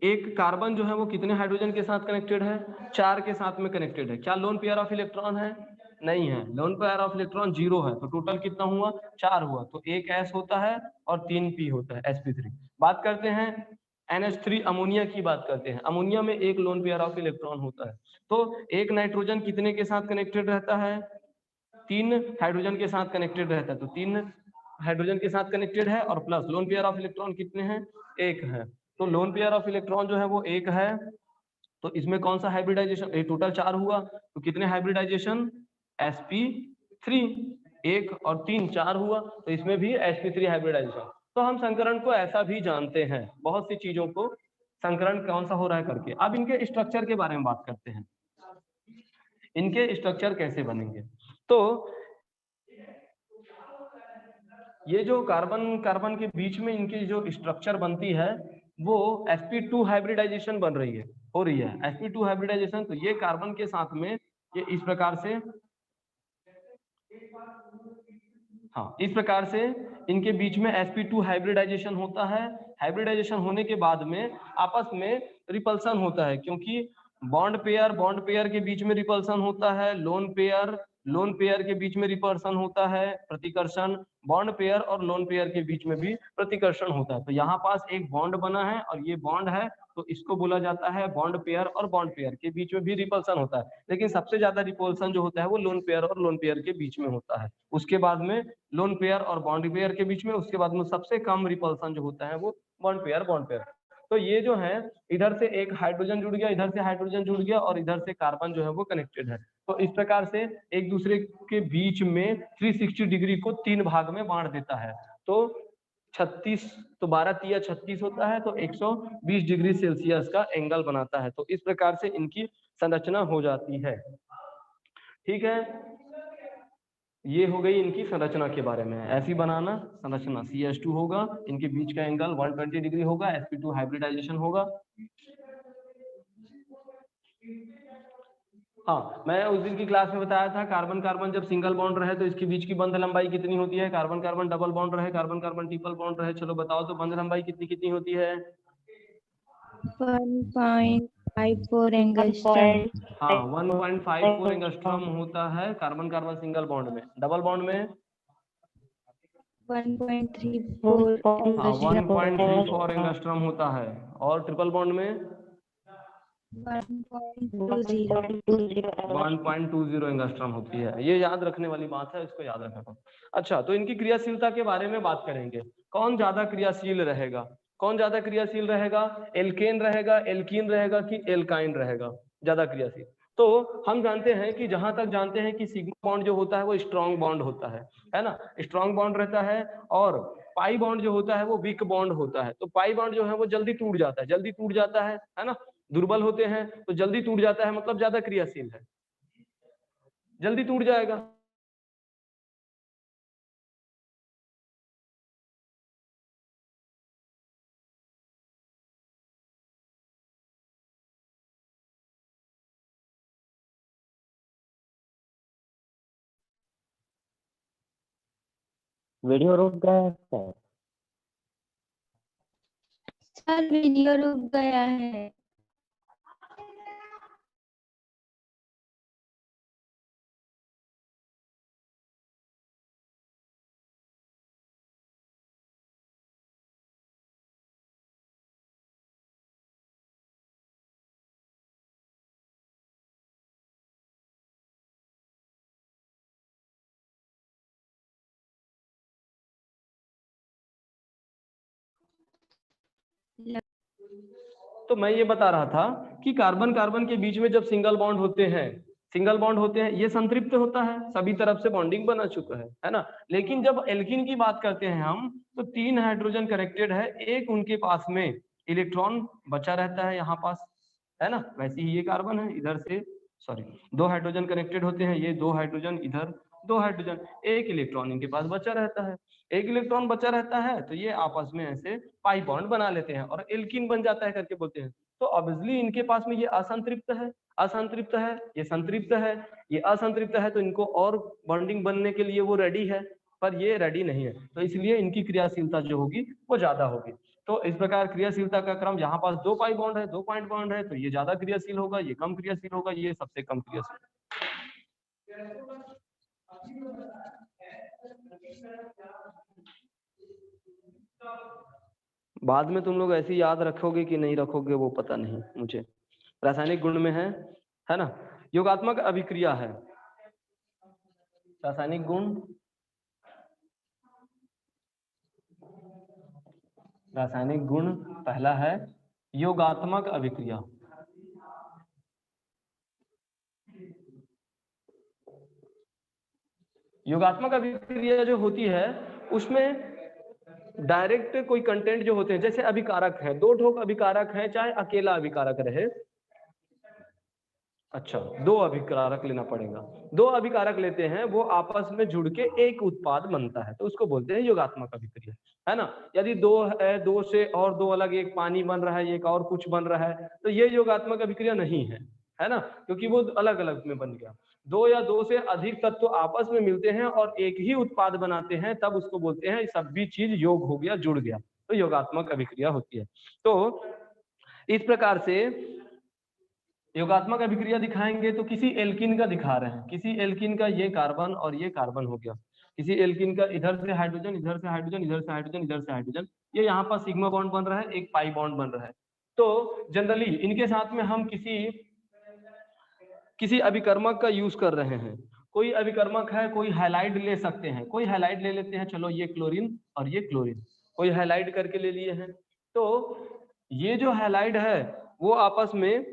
एक कार्बन जो है वो कितने हाइड्रोजन के साथ कनेक्टेड है, 4 के साथ में कनेक्टेड है, क्या लोन पेयर ऑफ इलेक्ट्रॉन है, नहीं है, लोन पेयर ऑफ इलेक्ट्रॉन 0 है, तो टोटल कितना हुआ 4 हुआ, तो एक S होता है और 3 P होता है, sp3। बात करते हैं NH3 अमोनिया की बात करते हैं। अमोनिया में एक लोन पेयर ऑफ इलेक्ट्रॉन होता है, तो एक नाइट्रोजन कितने के साथ कनेक्टेड रहता है, 3 हाइड्रोजन के साथ कनेक्टेड रहता है, तो 3 हाइड्रोजन के साथ कनेक्टेड है और plus lone pair of electron कितने हैं, एक है, तो लोन पेयर ऑफ इलेक्ट्रॉन जो है वो एक है। तो इसमें कौन सा हाइब्रिडाइजेशन, टोटल 4 हुआ, तो कितने हाइब्रिडाइजेशन, sp3, 1 और 3 4 हुआ, तो इसमें भी sp3 हाइब्रिडाइजेशन। तो हम संकरण को ऐसा भी जानते हैं, बहुत सी चीजों को संकरण कौन सा हो रहा है करके। अब इनके स्ट्रक्चर के बारे में बात करते हैं, इनके स्ट्रक्चर कैसे बनेंगे। तो ये जो कार्बन कार्बन के बीच में इनकी जो स्ट्रक्चर बनती है वो sp2 हाइब्रिडाइजेशन बन रही है, हो रही है sp2 हाइब्रिडाइजेशन। तो ये कार्बन के साथ में ये इस प्रकार से, हाँ इस प्रकार से इनके बीच में sp2 हाइब्रिडाइजेशन होता है। हाइब्रिडाइजेशन होने के बाद में आपस में रिपल्सन होता है, क्योंकि बॉन्ड पेयर के बीच में रिपल्सन होता है, लोन पेयर के बीच में रिपल्सन होता है, प्रतिकर्षण, बॉन्ड पेयर और लोन पेयर के बीच में भी प्रतिकर्षण होता है। तो यहाँ पास एक बॉन्ड बना है और ये बॉन्ड है, तो इसको बोला जाता है बॉन्ड पेयर, और बॉन्ड पेयर के बीच में भी रिपल्सन होता है, लेकिन सबसे ज्यादा रिपल्सन जो होता है वो लोन पेयर और लोन पेयर के बीच में होता है। उसके बाद में लोन पेयर और बॉन्ड पेयर के बीच में, उसके बाद में सबसे कम रिपल्सन जो होता है वो बॉन्ड पेयर। तो ये जो है इधर से एक हाइड्रोजन जुड़ गया, इधर से हाइड्रोजन जुड़ गया और इधर से कार्बन जो है वो कनेक्टेड है। तो इस प्रकार से एक दूसरे के बीच में 360 डिग्री को 3 भाग में बांट देता है। तो 36, तो 12 तिया 36 होता है, तो 120 डिग्री सेल्सियस का एंगल बनाता है। तो इस प्रकार से इनकी संरचना हो जाती है, ठीक है। ये हो गई इनकी संरचना के बारे में, ऐसी बनाना संरचना। CH2 होगा, इनके बीच का एंगल 120 डिग्री होगा, sp2 हाइब्रिडाइजेशन होगा। हाँ, मैं उस दिन की क्लास में बताया था कार्बन कार्बन जब सिंगल बॉन्ड रहे तो इसके बीच की बंध लंबाई कितनी होती है, कार्बन कार्बन डबल बॉन्ड रहे, कार्बन कार्बन ट्रिपल बॉन्ड रहे, चलो बताओ तो बंध लंबाई कितनी कितनी होती है। 1.54 एंगस्ट्रॉम। हाँ 1.54 एंगस्ट्रॉम होता है कार्बन कार्बन सिंगल बॉन्ड में। डबल बॉन्ड में 1.34 हाँ एंगस्ट्रॉम। 1.34 एंगस्ट्रॉम होता है, और ट्रिपल बॉन्ड में 1.20 एंगस्ट्रॉम होती है। ये याद रखने वाली बात है, इसको याद रखना। अच्छा, तो इनकी क्रियाशीलता के बारे में बात करेंगे। कौन ज्यादा क्रियाशील रहेगा, कौन ज्यादा क्रियाशील रहेगा, एल्केन रहेगा, एल्कीन रहेगा कि एल्काइन रहेगा ज्यादा क्रियाशील। तो हम जानते हैं कि जहां तक जानते हैं कि सिग्मा बॉन्ड जो होता है वो स्ट्रॉन्ग बॉन्ड होता है ना, स्ट्रॉन्ग बॉन्ड रहता है। और पाई बॉन्ड जो होता है वो वीक बॉन्ड होता है। तो पाई बॉन्ड जो है वो जल्दी टूट जाता है, जल्दी टूट जाता है ना। दुर्बल होते हैं तो जल्दी टूट जाता है, मतलब ज्यादा क्रियाशील है, जल्दी टूट जाएगा। वीडियो रुक गया है सर वीडियो रुक गया है। तो मैं ये बता रहा था कि कार्बन कार्बन के बीच में जब सिंगल बॉन्ड होते हैं, ये संतृप्त होता है, सभी तरफ से बॉन्डिंग बना चुका है ना। लेकिन जब एल्कीन की बात करते हैं हम, तो 3 हाइड्रोजन कनेक्टेड है, एक उनके पास में इलेक्ट्रॉन बचा रहता है यहाँ पास, है ना। वैसे ही ये कार्बन है, इधर से सॉरी 2 हाइड्रोजन कनेक्टेड होते हैं, ये 2 हाइड्रोजन, इधर 2 हाइड्रोजन, एक इलेक्ट्रॉन इनके पास बचा रहता है। एक इलेक्ट्रॉन बचा रहता है तो ये आपस में ऐसे पाई बॉन्ड बना लेते हैं और एल्कीन बन जाता है करके बोलते हैं। तो ऑब्वियसली इनके पास में ये असंतृप्त है, असंतृप्त है, ये संतृप्त है, ये असंतृप्त है, तो इनको और बॉन्डिंग बनने के लिए वो रेडी है, पर ये रेडी नहीं है, तो इसलिए इनकी क्रियाशीलता जो होगी वो ज्यादा होगी। तो इस प्रकार क्रियाशीलता का क्रम, यहाँ पास 2 पाई बॉन्ड है, 2 पॉइंट बॉन्ड है, तो ये ज्यादा क्रियाशील होगा, ये कम क्रियाशील होगा, ये सबसे कम क्रियाशील। बाद में तुम लोग ऐसे याद रखोगे कि नहीं रखोगे वो पता नहीं मुझे। रासायनिक गुण में है ना, योगात्मक अभिक्रिया है। रासायनिक गुण, रासायनिक गुण पहला है योगात्मक अभिक्रिया। योगात्मक अभिक्रिया जो होती है उसमें डायरेक्ट कोई कंटेंट जो होते हैं, जैसे अभिकारक है, दो ठोक अभिकारक है, चाहे अकेला अभिकारक रहे, अच्छा दो अभिकारक लेना पड़ेगा, दो अभिकारक लेते हैं, वो आपस में जुड़ के एक उत्पाद बनता है, तो उसको बोलते हैं योगात्मक अभिक्रिया, है ना। यदि दो है, दो से और दो अलग, एक पानी बन रहा है, एक और कुछ बन रहा है, तो ये योगात्मक अभिक्रिया नहीं है ना, क्योंकि वो अलग अलग में बन गया। दो या दो से अधिक तत्व आपस में मिलते हैं और एक ही उत्पाद बनाते हैं, तब उसको बोलते हैं सब भी चीज योग हो गया, जुड़ गया, तो योगात्मक अभिक्रिया होती है। तो इस प्रकार से योगात्मक अभिक्रिया दिखाएंगे तो किसी एल्किन का दिखा रहे हैं, किसी एल्किन का ये कार्बन और ये कार्बन हो गया, किसी एल्किन का इधर से हाइड्रोजन, इधर से हाइड्रोजन, इधर से हाइड्रोजन, इधर से हाइड्रोजन, ये यहाँ पर सिग्मा बॉन्ड बन रहा है, एक पाई बॉन्ड बन रहा है। तो जनरली इनके साथ में हम किसी अभिकर्मक का यूज कर रहे हैं, कोई अभिकर्मक है, कोई हैलाइड ले सकते हैं, कोई हैलाइड ले लेते हैं, चलो ये क्लोरीन और ये क्लोरीन, कोई हैलाइड करके ले लिए हैं। तो ये जो हैलाइड है वो आपस में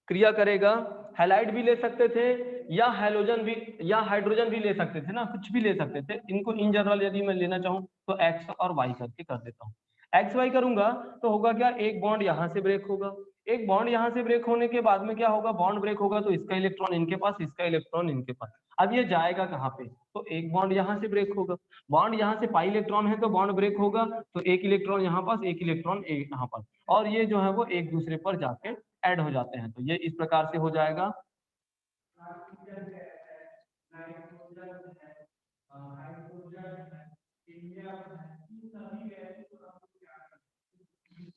क्रिया करेगा, हैलाइड भी ले सकते थे या हैलोजन भी या हाइड्रोजन भी ले सकते थे ना, कुछ भी ले सकते थे। इनको इन जनरल यदि मैं लेना चाहूँ तो एक्स और वाई करके कर देता हूँ। एक्स वाई करूंगा तो होगा क्या, एक बॉन्ड यहाँ से ब्रेक होगा, एक बॉन्ड यहाँ से ब्रेक होने के बाद में क्या होगा, बॉन्ड ब्रेक होगा तो इसका इलेक्ट्रॉन इनके पास, इसका इलेक्ट्रॉन इनके पास। अब ये जाएगा कहाँ पे, तो एक बॉन्ड यहाँ से ब्रेक होगा, बॉन्ड यहाँ से पाई इलेक्ट्रॉन है तो बॉन्ड ब्रेक होगा, तो एक इलेक्ट्रॉन यहाँ पास, एक इलेक्ट्रॉन यहाँ पास, और ये जो है वो एक दूसरे पर जाके ऐड हो जाते हैं। तो ये इस प्रकार से हो जाएगा।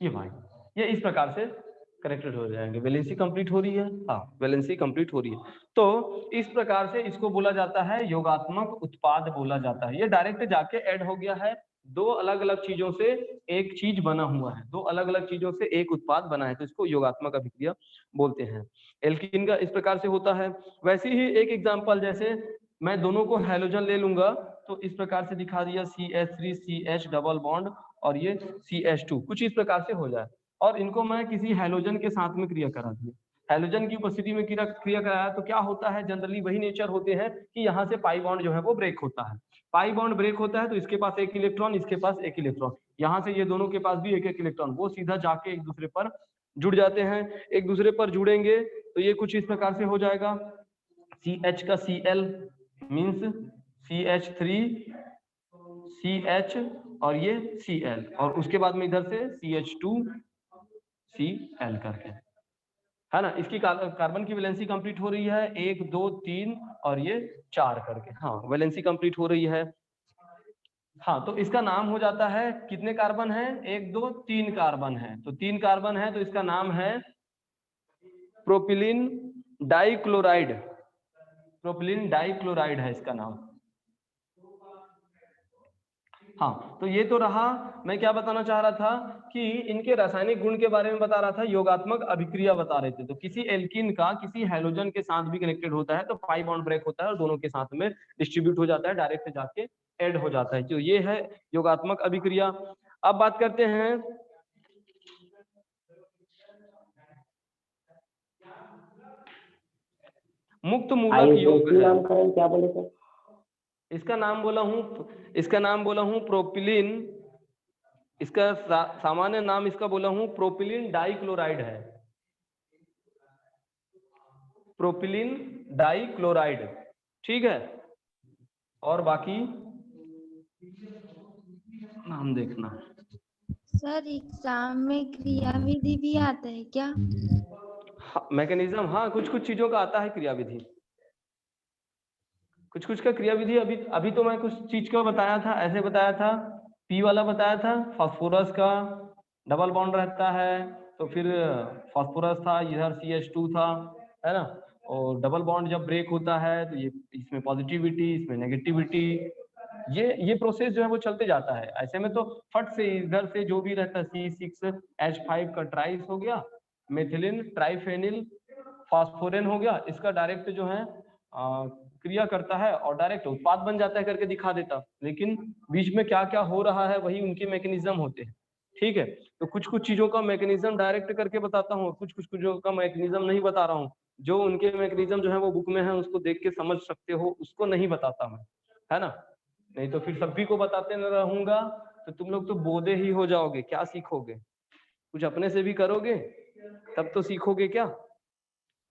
ये भाई ये इस प्रकार से करेक्टेड हो जाएंगे। वैलेंसी कंप्लीट हो रही है, हाँ वैलेंसी कंप्लीट हो रही है। तो इस प्रकार से इसको बोला जाता है योगात्मक उत्पाद बोला जाता है। ये डायरेक्ट जाके ऐड हो गया है, दो अलग अलग चीजों से एक चीज बना हुआ है, दो अलग अलग चीजों से एक उत्पाद बना है, तो इसको योगात्मक अभिक्रिया बोलते हैं। एल्कीन का इस प्रकार से होता है। वैसे ही एक एग्जांपल, जैसे मैं दोनों को हैलोजन ले लूंगा तो इस प्रकार से दिखा दिया, CH3 CH डबल बॉन्ड और ये CH2, कुछ इस प्रकार से हो जाए, और इनको मैं किसी हैलोजन के साथ में क्रिया करा दिया, हैलोजन की उपस्थिति में क्रिया कराया, तो क्या होता है, जनरली वही नेचर होते हैं कि यहाँ से पाई बॉन्ड जो है वो ब्रेक होता है। पाई बॉन्ड ब्रेक होता है तो इसके पास एक इलेक्ट्रॉन, इसके पास एक इलेक्ट्रॉन, यहाँ से ये दोनों के पास भी एक एक इलेक्ट्रॉन, वो सीधा जाके एक दूसरे पर जुड़ जाते हैं। एक दूसरे पर जुड़ेंगे तो ये कुछ इस प्रकार से हो जाएगा, CH का Cl मीन्स CH3 CH और ये Cl, और उसके बाद में इधर से CH2 Cl करके, है ना। इसकी कार्बन की वैलेंसी कंप्लीट हो रही है, 1 2 3 और ये 4 करके, हाँ वैलेंसी कंप्लीट हो रही है। हाँ तो इसका नाम हो जाता है, कितने कार्बन है, 1 2 3 कार्बन है, तो 3 कार्बन है तो इसका नाम है प्रोपिलीन डाइक्लोराइड, प्रोपिलीन डाइक्लोराइड है इसका नाम। हाँ तो ये तो रहा, मैं क्या बताना चाह रहा था कि इनके रासायनिक गुण के बारे में बता रहा था, योगात्मक अभिक्रिया बता रहे थे। तो किसी एल्कीन का किसी हैलोजन के साथ भी कनेक्टेड होता है तो पाई बॉन्ड ब्रेक होता है और दोनों के साथ में डिस्ट्रीब्यूट हो जाता है, डायरेक्ट जाके ऐड हो जाता है, तो ये है योगात्मक अभिक्रिया। अब बात करते हैं मुक्त मूलक योग है। क्या बोले सर? इसका नाम बोला हूं प्रोपिलीन, इसका सामान्य नाम इसका बोला हूं प्रोपिलीन डाइक्लोराइड है, प्रोपिलीन डाइक्लोराइड, ठीक है। और बाकी नाम देखना। सर एग्जाम में क्रियाविधि भी आता है क्या? हाँ, मैकेनिज्म, हाँ कुछ कुछ चीजों का आता है क्रियाविधि, कुछ कुछ का क्रियाविधि। अभी तो मैं कुछ चीज का बताया था, ऐसे बताया था, P वाला बताया था, फास्फोरस का डबल बॉन्ड रहता है, तो फिर फास्फोरस था, इधर CH2 था, है ना। और डबल बॉन्ड जब ब्रेक होता है तो ये इसमें पॉजिटिविटी, इसमें नेगेटिविटी, ये प्रोसेस जो है वो चलते जाता है। ऐसे में तो फट से इधर से जो भी रहता है C6H5 का ट्राइस हो गया, मेथिलीन ट्राइफेनिल फास्फोरेन हो गया, इसका डायरेक्ट जो है क्रिया करता है और डायरेक्ट उत्पाद बन जाता है करके दिखा देता, लेकिन बीच में क्या क्या हो रहा है वही उनके मैकेनिज्म होते हैं। ठीक है, तो कुछ कुछ चीजों का मैकेनिज्म डायरेक्ट करके बताता हूँ, कुछ कुछ चीजों का मैकेनिज्म नहीं बता रहा हूँ। जो उनके मैकेनिज्म जो है वो बुक में है, उसको देख के समझ सकते हो, उसको नहीं बताता मैं, है ना। नहीं तो फिर सभी को बताते न रहूंगा तो तुम लोग तो बोधे ही हो जाओगे, क्या सीखोगे? कुछ अपने से भी करोगे तब तो सीखोगे क्या।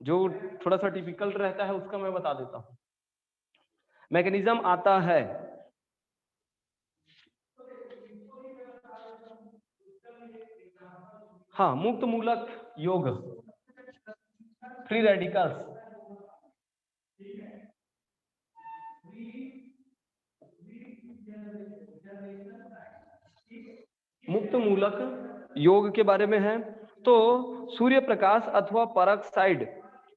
जो थोड़ा सा टिपिकल रहता है उसका मैं बता देता हूँ। मैकेनिज्म आता है, हाँ, मुक्त मूलक योग, फ्री रेडिकल्स, मुक्त मूलक योग के बारे में है। तो सूर्य प्रकाश अथवा परऑक्साइड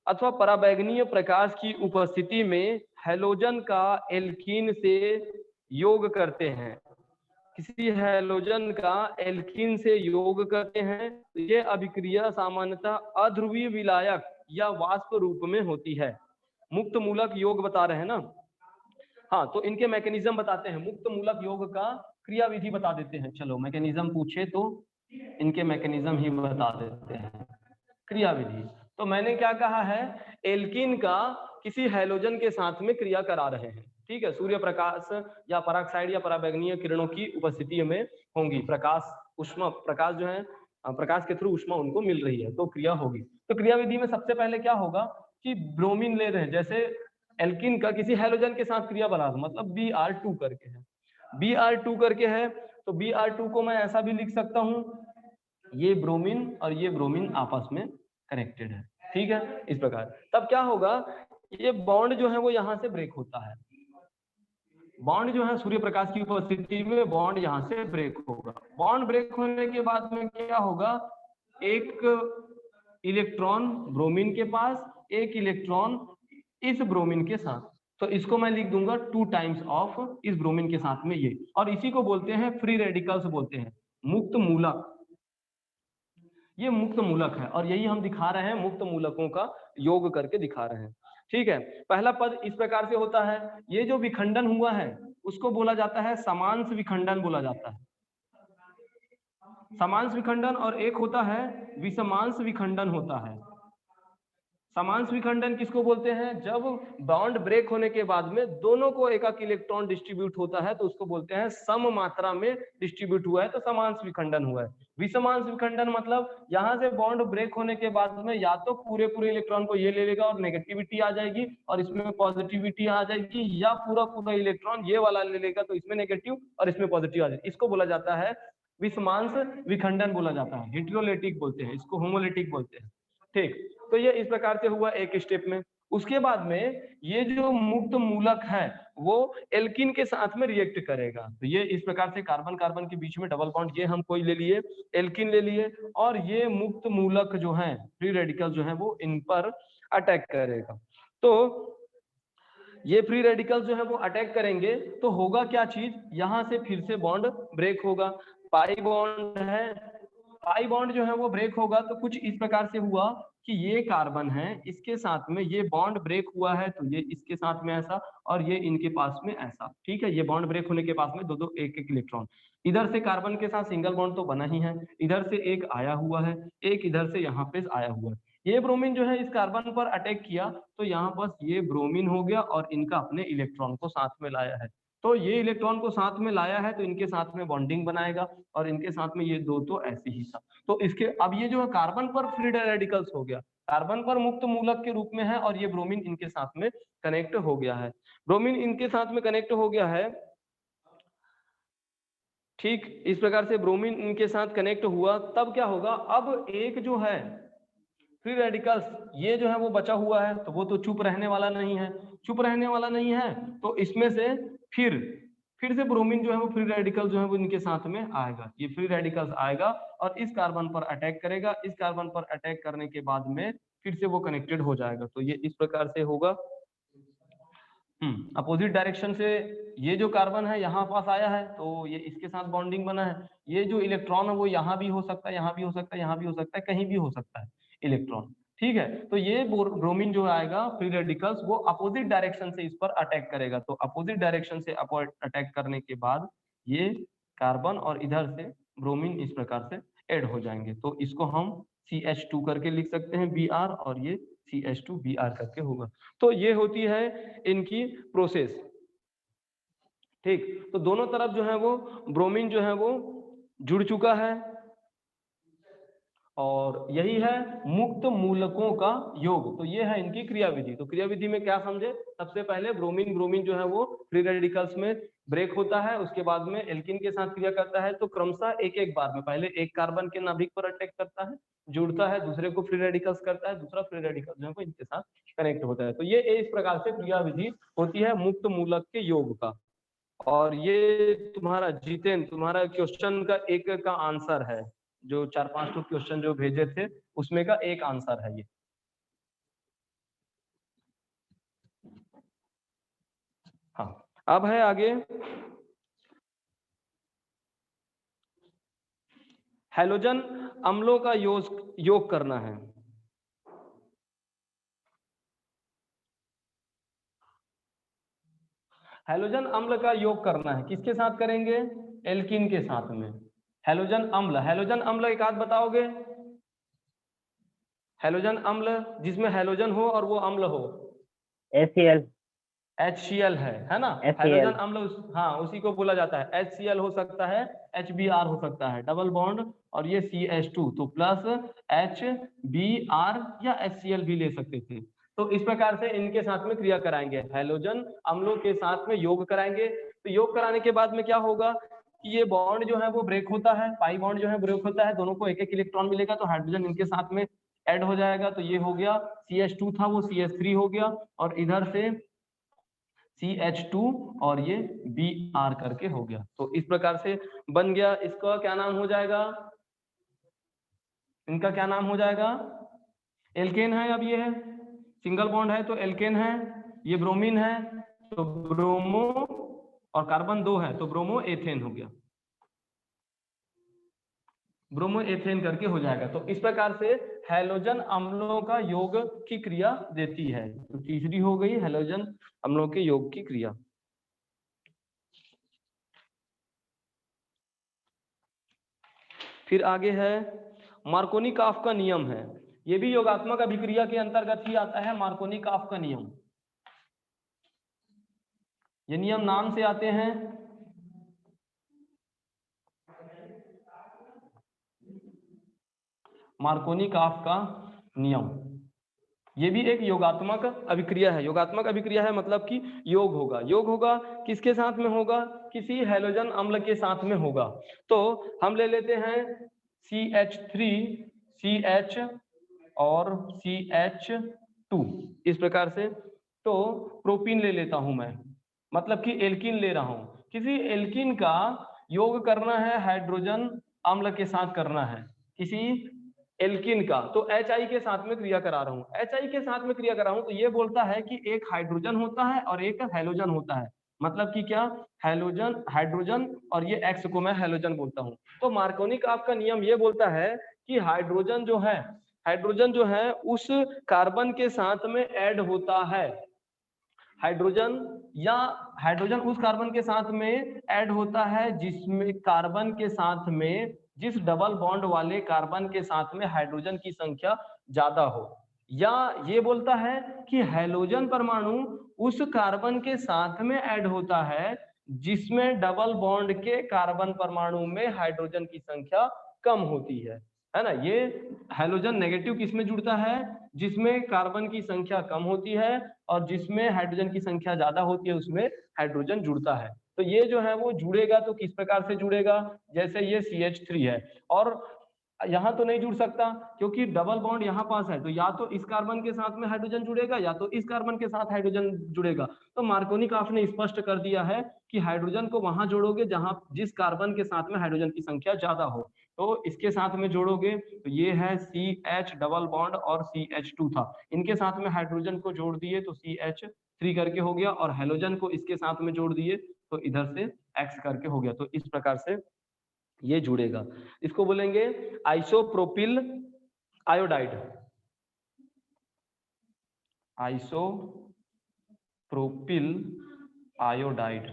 अथवा पराबैंगनीय प्रकाश की उपस्थिति में हैलोजन का एल्कीन से योग करते हैं, किसी हैलोजन का एल्कीन से योग करते हैं, ये अभिक्रिया सामान्यतः अध्रुवीय विलायक या वाष्प रूप में होती है। मुक्त मूलक योग बता रहे हैं ना, हाँ, तो इनके मैकेनिज्म बताते हैं। मुक्त मूलक योग का क्रियाविधि बता देते हैं। चलो मैकेनिज्म पूछे तो इनके मैकेनिज्म ही बता देते हैं, क्रियाविधि। तो मैंने क्या कहा है, एल्कीन का किसी हैलोजन के साथ में क्रिया करा रहे हैं। ठीक है, सूर्य प्रकाश या पराक्साइड या पराबैंगनीय किरणों की उपस्थिति में होंगी, प्रकाश उष्मा, प्रकाश जो है प्रकाश के थ्रू उष्मा उनको मिल रही है, तो क्रिया होगी। तो क्रियाविधि में सबसे पहले क्या होगा कि ब्रोमीन ले रहे हैं, जैसे एल्कीन का किसी हैलोजन के साथ क्रिया बना, मतलब Br2 करके है, Br2 करके है, तो Br2 को मैं ऐसा भी लिख सकता हूं, ये ब्रोमीन और ये ब्रोमीन आपस में कनेक्टेड है। ठीक है, इस प्रकार। तब क्या होगा, ये बॉन्ड जो है वो यहाँ से ब्रेक होता है, बॉन्ड जो है सूर्य प्रकाश की उपस्थिति में बॉन्ड यहाँ से ब्रेक होगा। बॉन्ड ब्रेक होने के बाद में क्या होगा, एक इलेक्ट्रॉन ब्रोमीन के पास, एक इलेक्ट्रॉन इस ब्रोमीन के साथ, तो इसको मैं लिख दूंगा 2 टाइम्स ऑफ इस ब्रोमीन के साथ में ये, और इसी को बोलते हैं फ्री रेडिकल्स बोलते हैं, मुक्त मूलक। ये मुक्त मूलक है और यही हम दिखा रहे हैं, मुक्त मूलकों का योग करके दिखा रहे हैं। ठीक है, पहला पद इस प्रकार से होता है, ये जो विखंडन हुआ है उसको बोला जाता है समांश विखंडन बोला जाता है, समांश विखंडन, और एक होता है विषमांश विखंडन होता है। समांश विखंडन किसको बोलते हैं, जब बॉन्ड ब्रेक होने के बाद में दोनों को एक एक इलेक्ट्रॉन डिस्ट्रीब्यूट होता है तो उसको बोलते हैं सम मात्रा में डिस्ट्रीब्यूट हुआ है, तो समांश विखंडन हुआ है। विषमांश विखंडन मतलब यहाँ से बॉन्ड ब्रेक होने के बाद में या तो पूरे पूरे इलेक्ट्रॉन को ये ले लेगा और नेगेटिविटी आ जाएगी और इसमें पॉजिटिविटी आ जाएगी, या पूरा पूरा इलेक्ट्रॉन ये वाला ले लेगा तो इसमें नेगेटिव और इसमें पॉजिटिव आ जाएगी। इसको बोला जाता है विषमांश विखंडन बोला जाता है, हेटेरोलेटिक बोलते हैं इसको, होमोलेटिक बोलते हैं। ठीक, तो ये इस प्रकार से हुआ एक स्टेप में। उसके बाद में ये जो मुक्त मूलक है वो एल्कीन के साथ में रिएक्ट करेगा, तो ये इस प्रकार से कार्बन कार्बन के बीच में डबल बॉन्ड, ये हम कोई ले लिए, एल्कीन ले लिए, और ये मुक्त मूलक जो है फ्री रेडिकल जो है वो इन पर अटैक करेगा। तो ये फ्री रेडिकल जो है वो अटैक करेंगे तो होगा क्या चीज, यहाँ से फिर से बॉन्ड ब्रेक होगा, पाई बॉन्ड है, पाई बॉन्ड जो है वो ब्रेक होगा, तो कुछ इस प्रकार से हुआ कि ये कार्बन है, इसके साथ में ये बॉन्ड ब्रेक हुआ है, तो ये इसके साथ में ऐसा और ये इनके पास में ऐसा। ठीक है, ये बॉन्ड ब्रेक होने के पास में दो दो एक एक इलेक्ट्रॉन, इधर से कार्बन के साथ सिंगल बॉन्ड तो बना ही है, इधर से एक आया हुआ है, एक इधर से यहाँ पे आया हुआ है। ये ब्रोमीन जो है इस कार्बन पर अटैक किया तो यहाँ बस ये ब्रोमीन हो गया और इनका अपने इलेक्ट्रॉन को साथ में लाया है, तो ये इलेक्ट्रॉन को साथ में लाया है तो इनके साथ में बॉन्डिंग बनाएगा और इनके साथ में ये दो तो ऐसे ही था। तो इसके अब ये जो है कार्बन पर फ्री रेडिकल्स हो गया, कार्बन पर मुक्त मूलक के रूप में है और ये ब्रोमीन इनके साथ में कनेक्ट हो गया है, ब्रोमीन इनके साथ में कनेक्ट हो गया है। ठीक, इस प्रकार से ब्रोमीन इनके साथ कनेक्ट हुआ, तब क्या होगा, अब एक जो है फ्री रेडिकल्स ये जो है वो बचा हुआ है, तो वो तो चुप रहने वाला नहीं है, चुप रहने वाला नहीं है, तो इसमें से फिर से ब्रोमीन जो है वो फ्री रेडिकल जो है वो इनके साथ में आएगा, ये फ्री रेडिकल्स आएगा और इस कार्बन पर अटैक करेगा, इस कार्बन पर अटैक करने के बाद में फिर से वो कनेक्टेड हो जाएगा। तो ये इस प्रकार से होगा। अपोजिट डायरेक्शन से ये जो कार्बन है यहाँ पास आया है तो ये इसके साथ बॉन्डिंग बना है। ये जो इलेक्ट्रॉन है वो यहाँ भी हो सकता है, यहाँ भी हो सकता है, यहाँ भी हो सकता है, कहीं भी हो सकता है इलेक्ट्रॉन। ठीक है, तो ये ब्रोमीन जो आएगा फ्री रेडिकल्स वो अपोजिट डायरेक्शन से इस पर अटैक करेगा। तो अपोजिट डायरेक्शन से अटैक करने के बाद ये कार्बन और इधर से ब्रोमीन इस प्रकार से ऐड हो जाएंगे। तो इसको हम CH2 करके लिख सकते हैं Br, और ये CH2Br करके होगा। तो ये होती है इनकी प्रोसेस। ठीक, तो दोनों तरफ जो है वो ब्रोमीन जो है वो जुड़ चुका है, और यही है मुक्त मूलकों का योग। तो ये है इनकी क्रियाविधि। तो क्रियाविधि में क्या समझे, सबसे पहले ब्रोमीन जो है वो फ्री रेडिकल्स में ब्रेक होता है, उसके बाद में एल्किन के साथ क्रिया करता है। तो क्रमशः एक एक बार में पहले एक कार्बन के नाभिक पर अटैक करता है, जुड़ता है, दूसरे को फ्री रेडिकल्स करता है, दूसरा फ्री रेडिकल्स जो है वो इनके साथ कनेक्ट होता है। तो ये इस प्रकार से क्रियाविधि होती है मुक्त मूलक के योग का। और ये तुम्हारा जितेंद्र, तुम्हारा क्वेश्चन का एक का आंसर है, जो 4-5 क्वेश्चन जो भेजे थे उसमें का एक आंसर है ये। हाँ, अब है आगे हैलोजन अम्लों का योग करना है। हैलोजन अम्ल का योग करना है, किसके साथ करेंगे, एल्किन के साथ में। हैलोजन अम्ल एक आध बताओगे, हैलोजन अम्ल जिसमें हैलोजन हो और वो अम्ल हो। HCl है ना, हैलोजन अम्ल हाँ उसी को बोला जाता है। HCl हो सकता है, HBr हो सकता है, डबल बॉन्ड, और ये CH2 तो प्लस HBr या HCl भी ले सकते थे। तो इस प्रकार से इनके साथ में क्रिया कराएंगे, हैलोजन अम्लों के साथ में योग कराएंगे। तो योग कराने के बाद में क्या होगा कि ये बॉन्ड जो है वो ब्रेक होता है, पाई बॉन्ड जो है ब्रेक होता है, दोनों को एक एक इलेक्ट्रॉन मिलेगा, तो हाइड्रोजन इनके साथ में ऐड हो जाएगा। तो ये हो गया CH2 था वो CH3 हो गया, और इधर से CH2 और ये Br करके हो गया। तो इस प्रकार से बन गया। इसका क्या नाम हो जाएगा, इनका क्या नाम हो जाएगा, एल्केन है। अब ये है सिंगल बॉन्ड है तो एल्केन है, ये ब्रोमीन है तो ब्रोमो, और कार्बन 2 है तो ब्रोमो एथेन हो गया, ब्रोमो एथेन करके हो जाएगा। तो इस प्रकार से हैलोजन अम्लों का योग की क्रिया देती है। तो तीसरी हो गई हैलोजन अम्लों के योग की क्रिया। फिर आगे है मार्कोनी-काफ का नियम है, ये भी योगात्मक अभिक्रिया के अंतर्गत ही आता है। मार्कोनी-काफ का नियम, ये नियम नाम से आते हैं। मार्कोनी-काफ का नियम, ये भी एक योगात्मक अभिक्रिया है। योगात्मक अभिक्रिया है मतलब कि योग होगा। योग होगा किसके साथ में होगा, किसी हैलोजन अम्ल के साथ में होगा। तो हम ले लेते हैं CH3 CH और CH2 इस प्रकार से। तो प्रोपीन ले लेता हूं मैं, मतलब कि एल्कीन ले रहा हूं। किसी एल्कीन का योग करना है, हाइड्रोजन अम्ल के साथ करना है किसी एल्कीन का, तो HI के साथ में क्रिया करा रहा हूँ। HI के साथ में क्रिया करा हूँ तो ये बोलता है कि एक हाइड्रोजन होता है और एक हैलोजन होता है। मतलब कि क्या, हैलोजन हाइड्रोजन, और ये X को मैं हैलोजन बोलता हूँ। तो मार्कोनी-काफ का नियम ये बोलता है कि हाइड्रोजन जो है उस कार्बन के साथ में ऐड होता है। हाइड्रोजन उस कार्बन के साथ में ऐड होता है जिसमें कार्बन के साथ में, जिस डबल बॉन्ड वाले कार्बन के साथ में हाइड्रोजन की संख्या ज्यादा हो। या ये बोलता है कि हैलोजन परमाणु उस कार्बन के साथ में ऐड होता है जिसमें डबल बॉन्ड के कार्बन परमाणु में हाइड्रोजन की संख्या कम होती है ना। ये हैलोजन नेगेटिव किसमें जुड़ता है, जिसमें कार्बन की संख्या कम होती है, और जिसमें हाइड्रोजन की संख्या ज्यादा होती है उसमें हाइड्रोजन जुड़ता है। तो ये जो है वो जुड़ेगा तो किस प्रकार से जुड़ेगा, जैसे ये CH3 है और यहाँ तो नहीं जुड़ सकता क्योंकि डबल बॉन्ड यहाँ पास है, तो या तो इस कार्बन के साथ में हाइड्रोजन जुड़ेगा या तो इस कार्बन के साथ हाइड्रोजन जुड़ेगा। तो मार्कोनी-काफ ने स्पष्ट कर दिया है कि हाइड्रोजन को वहां जोड़ोगे जहां जिस कार्बन के साथ में हाइड्रोजन की संख्या ज्यादा हो। तो इसके साथ में जोड़ोगे तो ये है CH डबल बॉन्ड और CH2 था, इनके साथ में हाइड्रोजन को जोड़ दिए तो CH3 करके हो गया, और हेलोजन को इसके साथ में जोड़ दिए तो इधर से X करके हो गया। तो इस प्रकार से ये जुड़ेगा, इसको बोलेंगे आइसोप्रोपिल आयोडाइड, आइसोप्रोपिल आयोडाइड,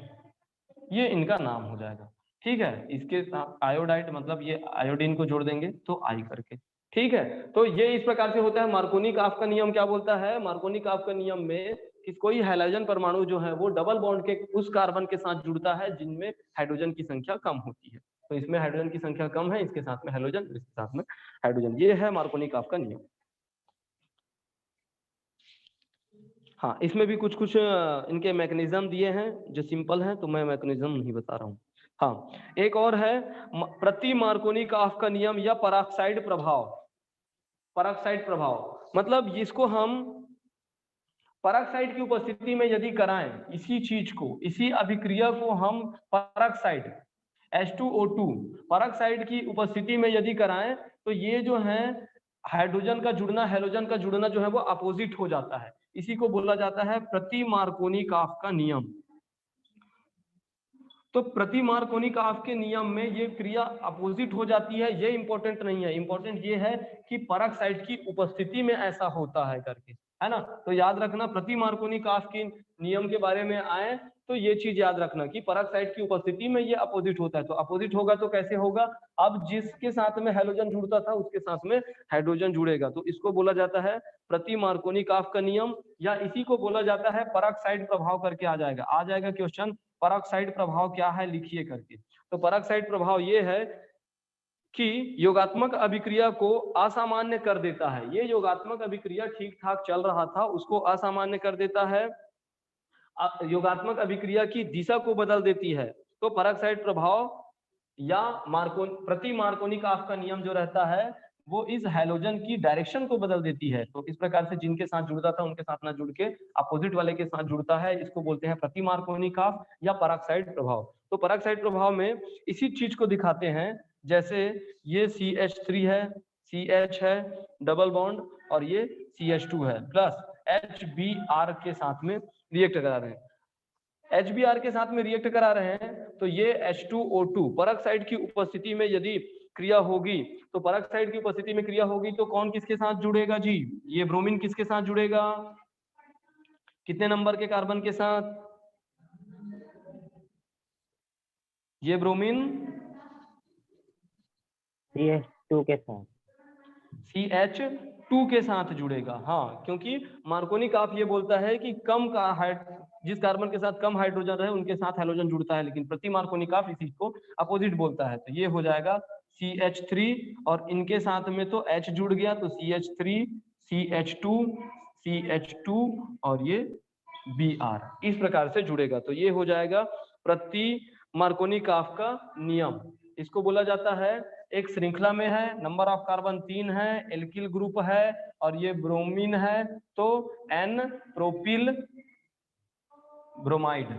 ये इनका नाम हो जाएगा। ठीक है, इसके साथ आयोडाइड मतलब ये आयोडीन को जोड़ देंगे तो आई करके। ठीक है, तो ये इस प्रकार से होता है। मार्कोनी-काफ का नियम क्या बोलता है? मार्कोनी-काफ का नियम में कि कोई हाइड्रोजन परमाणु जो है वो डबल बॉन्ड के उस कार्बन के साथ जुड़ता है जिनमें हाइड्रोजन की संख्या कम होती है। तो इसमें हाइड्रोजन की संख्या कम है, इसके साथ में हाइड्रोजन, इसके साथ में हाइड्रोजन, ये है मार्कोनी-काफ का नियम। हाँ, इसमें भी कुछ कुछ इनके मैकेनिज्म दिए हैं जो सिंपल हैं, तो मैं मैकेनिज्म नहीं बता रहा हूँ। हाँ, एक और है प्रति मार्कोनी-काफ का नियम या पराक्साइड प्रभाव। पराक्साइड प्रभाव मतलब जिसको हम पराक्साइड की उपस्थिति में यदि कराएं, इसी चीज को, इसी अभिक्रिया को हम पराक्साइड H2O2 पराक्साइड की उपस्थिति में यदि कराएं तो ये जो है हाइड्रोजन का जुड़ना, हेलोजन का जुड़ना जो है वो अपोजिट हो जाता है। इसी को बोला जाता है प्रति मार्कोनी-काफ का नियम। तो प्रति मार्कोनी-काफ के नियम में ये क्रिया अपोजिट हो जाती है, ये इंपॉर्टेंट नहीं है। इंपॉर्टेंट ये है कि पराक्साइड की उपस्थिति में ऐसा होता है करके, है ना। तो याद रखना, प्रति मार्कोनी-काफ के नियम के बारे में आए तो ये चीज याद रखना कि पराक्साइड की उपस्थिति में ये अपोजिट होता है। तो अपोजिट होगा तो कैसे होगा? अब जिसके साथ में हेलोजन जुड़ता था उसके साथ में हाइड्रोजन जुड़ेगा, तो इसको बोला जाता है प्रति मार्कोनी-काफ का नियम, या इसी को बोला जाता है पराक्साइड प्रभाव करके आ जाएगा क्वेश्चन। पराक्साइड प्रभाव क्या है लिखिए करके। तो पराक्साइड प्रभाव ये है कि योगात्मक अभिक्रिया को असामान्य कर देता है। ये योगात्मक अभिक्रिया ठीक ठाक चल रहा था, उसको असामान्य कर देता है, योगात्मक अभिक्रिया की दिशा को बदल देती है। तो पराक्साइड प्रभाव या प्रति मार्कोनी-काफ का नियम जो रहता है वो इस हैलोजन की डायरेक्शन को बदल देती है। तो इस प्रकार से जिनके साथ जुड़ता था उनके साथ ना जुड़ के अपोजिट वाले के साथ जुड़ता है, इसको बोलते हैं प्रति मार्कोनी-काफ या पराक्साइड प्रभाव। तो पराक्साइड प्रभाव में इसी चीज को दिखाते हैं, जैसे ये CH3 है, CH है डबल बॉन्ड, और ये CH2 है प्लस HBr के साथ में रिएक्ट करा रहे हैं। HBr के साथ में रिएक्ट करा रहे हैं तो ये H2O2 पराक्साइड की उपस्थिति में यदि क्रिया होगी, तो पराक्साइड की उपस्थिति में क्रिया होगी तो कौन किसके साथ जुड़ेगा जी? ये ब्रोमीन किसके साथ जुड़ेगा? कितने नंबर के कार्बन के साथ? ये ब्रोमीन CH2 के साथ, CH2 के साथ जुड़ेगा। हाँ, क्योंकि मार्कोनी-काफ ये बोलता है कि कम का जिस कार्बन के साथ कम हाइड्रोजन रहे उनके साथ हेलोजन जुड़ता है, लेकिन प्रति मार्कोनी-काफ इसी को अपोजिट बोलता है। तो ये हो जाएगा CH3 और इनके साथ में तो H जुड़ गया तो CH3, CH2, CH2 और ये Br इस प्रकार से जुड़ेगा। तो ये हो जाएगा प्रति मार्कोनी-काफ का नियम। इसको बोला जाता है, एक श्रृंखला में है, नंबर ऑफ कार्बन 3 है, एल्किल ग्रुप है और ये ब्रोमीन है, तो N प्रोपिल ब्रोमाइड,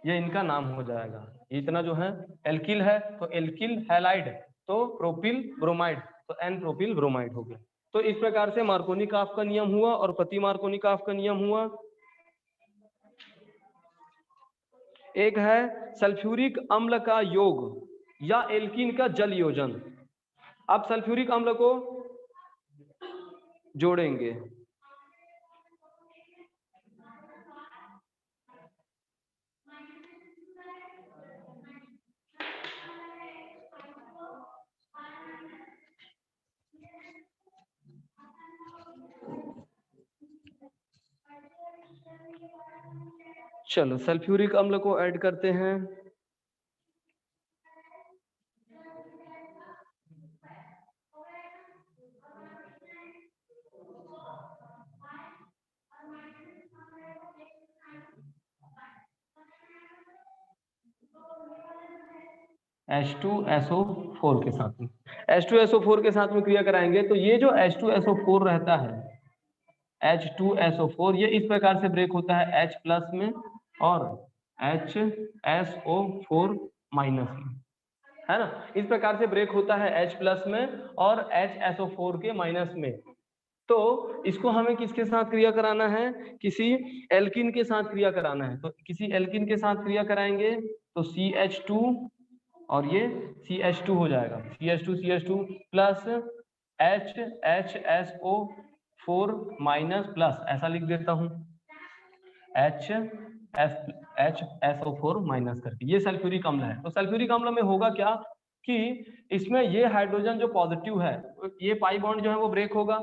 ये इनका नाम हो जाएगा। इतना जो है एल्किल है तो एल्किल हैलाइड, तो प्रोपिल ब्रोमाइड, तो N प्रोपिल ब्रोमाइड हो गया। तो इस प्रकार से मार्कोनी-काफ का नियम हुआ और प्रति मार्कोनी-काफ का नियम हुआ। एक है सल्फ्यूरिक अम्ल का योग या एल्कीन का जल योजन। अब सल्फ्यूरिक अम्ल को जोड़ेंगे, चलो सल्फ्यूरिक अम्ल को ऐड करते हैं। H2SO4 के साथ में, H2SO4 के साथ में क्रिया कराएंगे तो ये जो H2SO4 रहता है, H2SO4 ये इस प्रकार से ब्रेक होता है H प्लस में और HSO4 माइनस में। है ना। इस प्रकार से ब्रेक होता है H+ में और HSO4 के माइनस में। तो इसको हमें किसके साथ क्रिया कराना है, किसी एल्किन के साथ क्रिया कराना है। तो किसी एल्किन के साथ क्रिया कराएंगे तो CH2 और ये CH2 हो जाएगा, CH2 plus HSO4 minus plus, ऐसा लिख देता हूं HSO4 माइनस करके, ये सल्फ्यूरिक अम्ल है। तो सल्फ्यूरिक अम्ल में होगा क्या कि इसमें ये हाइड्रोजन जो पॉजिटिव है, ये पाई बॉन्ड जो है वो ब्रेक होगा।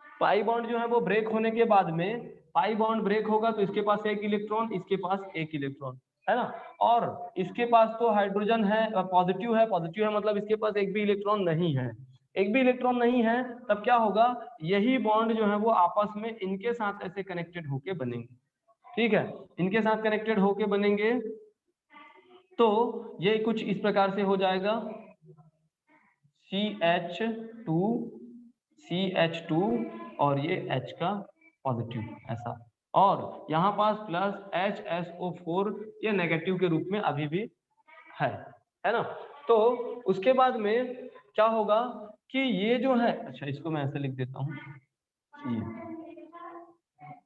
पाई बॉन्ड जो है वो ब्रेक होने के बाद में, पाई बॉन्ड ब्रेक होगा तो इसके पास एक इलेक्ट्रॉन, इसके पास एक इलेक्ट्रॉन, है ना। और इसके पास तो हाइड्रोजन है, पॉजिटिव है मतलब इसके पास एक भी इलेक्ट्रॉन नहीं है। एक भी इलेक्ट्रॉन नहीं है, तब क्या होगा, यही बॉन्ड जो है वो आपस में इनके साथ ऐसे कनेक्टेड होके बनेंगे। ठीक है, इनके साथ कनेक्टेड होके बनेंगे। तो ये कुछ इस प्रकार से हो जाएगा, CH2 और ये H का पॉजिटिव ऐसा, और यहाँ पास प्लस HSO4 ये नेगेटिव के रूप में अभी भी है ना। तो उसके बाद में क्या होगा कि ये जो है, अच्छा इसको मैं ऐसे लिख देता हूँ,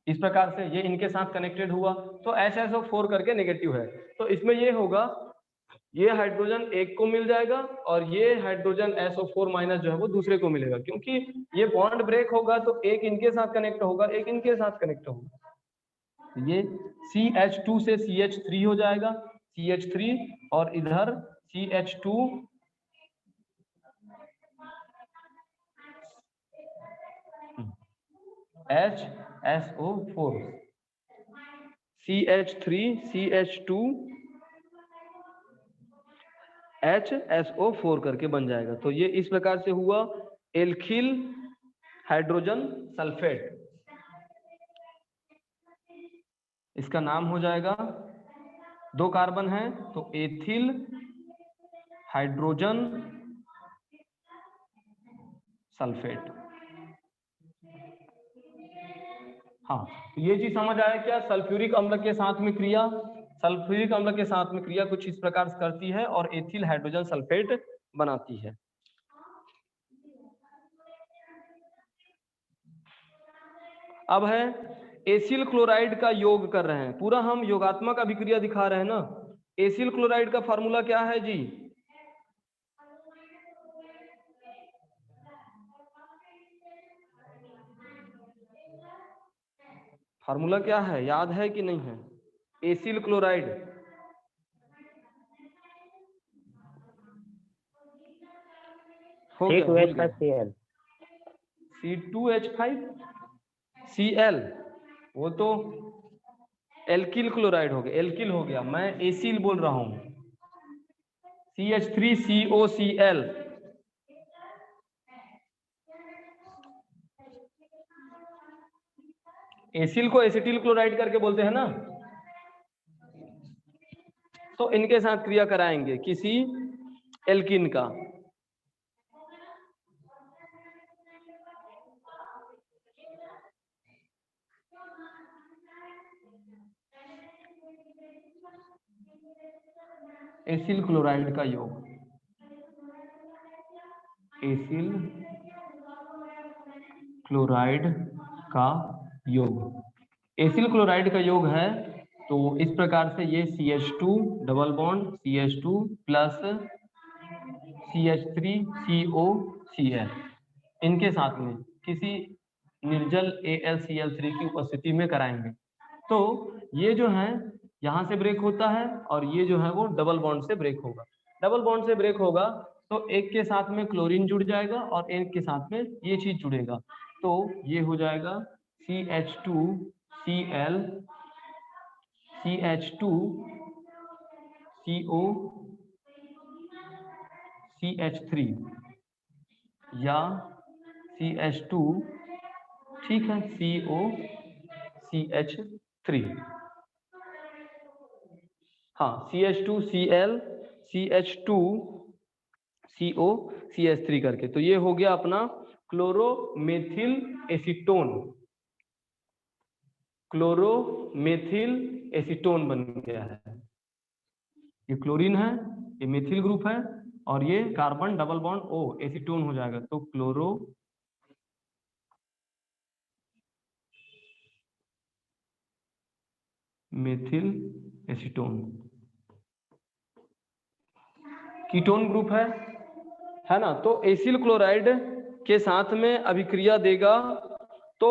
इस प्रकार से ये इनके साथ कनेक्टेड हुआ तो HSO4 करके नेगेटिव है। तो इसमें ये होगा, ये हाइड्रोजन एक को मिल जाएगा और ये हाइड्रोजन SO4 माइनस जो है वो दूसरे को मिलेगा, क्योंकि ये बॉन्ड ब्रेक होगा तो एक इनके साथ कनेक्ट होगा, एक इनके साथ कनेक्ट होगा। ये CH2 से CH3 हो जाएगा, CH3 और इधर CH2 HSO4, CH3 CH2 HSO4 करके बन जाएगा। तो ये इस प्रकार से हुआ एल्किल हाइड्रोजन सल्फेट। इसका नाम हो जाएगा, 2 कार्बन है तो एथिल हाइड्रोजन सल्फेट। हाँ, तो ये चीज समझ आया क्या, सल्फ्यूरिक अम्ल के साथ में क्रिया, सल्फ्यूरिक अम्ल के साथ में क्रिया कुछ इस प्रकार से करती है और एथिल हाइड्रोजन सल्फेट बनाती है। अब है एसिल क्लोराइड का योग कर रहे हैं, पूरा हम योगात्मक अभिक्रिया दिखा रहे हैं ना। एसिल क्लोराइड का फार्मूला क्या है जी, फार्मूला क्या है, याद है कि नहीं है? एसिल क्लोराइड हो गया, भूल गए। C2H5Cl, वो तो एल्किल क्लोराइड हो गया, एल्किल हो गया, मैं एसिल बोल रहा हूं। CH3COCl, एसिल को एसिटिल क्लोराइड करके बोलते हैं ना। तो इनके साथ क्रिया कराएंगे किसी एल्किन का। एसिल क्लोराइड का योग, एसिल क्लोराइड का योग, एसिल क्लोराइड का योग है। तो इस प्रकार से ये CH2 double bond CH2 plus CH3COCl, इनके साथ में किसी निर्जल AlCl3 की उपस्थिति में कराएंगे। तो ये जो है यहाँ से ब्रेक होता है और ये जो है वो डबल बॉन्ड से ब्रेक होगा। डबल बॉन्ड से ब्रेक होगा तो एक के साथ में क्लोरीन जुड़ जाएगा और एक के साथ में ये चीज जुड़ेगा, तो ये हो जाएगा CH2Cl CH2CO CH3 या CH2, ठीक है, CO CH3, हाँ CH2Cl CH2CO CH3 करके। तो ये हो गया अपना क्लोरोमेथिल एसीटोन, क्लोरोमेथिल एसीटोन बन गया है। ये क्लोरीन है, ये मेथिल ग्रुप है और ये carbon double bond O acetone हो जाएगा, तो chloro methyl acetone ketone group है ना। तो एसिल क्लोराइड के साथ में अभिक्रिया देगा तो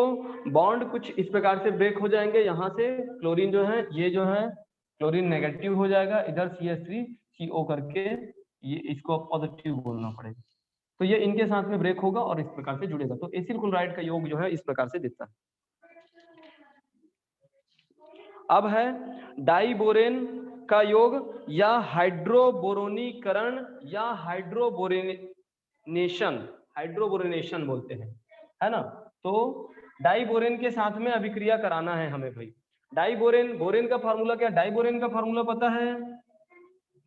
बॉन्ड कुछ इस प्रकार से ब्रेक हो जाएंगे। यहाँ से क्लोरीन जो है, ये जो है क्लोरीन नेगेटिव हो जाएगा, इधर CH3CO करके ये इसको पॉजिटिव बोलना पड़ेगा, तो ये इनके साथ में ब्रेक होगा और इस प्रकार से जुड़ेगा। तो एसिल क्लोराइड का योग जो है इस प्रकार से दिखता है। अब है डाइबोरेन का योग या हाइड्रोबोरोनीकरण या हाइड्रोबोरेनेशन बोलते हैं, है ना। तो डाइबोरेन के साथ में अभिक्रिया कराना है हमें भाई। डाइबोरेन, बोरेन का फार्मूला क्या, डाइबोरेन का फार्मूला पता है?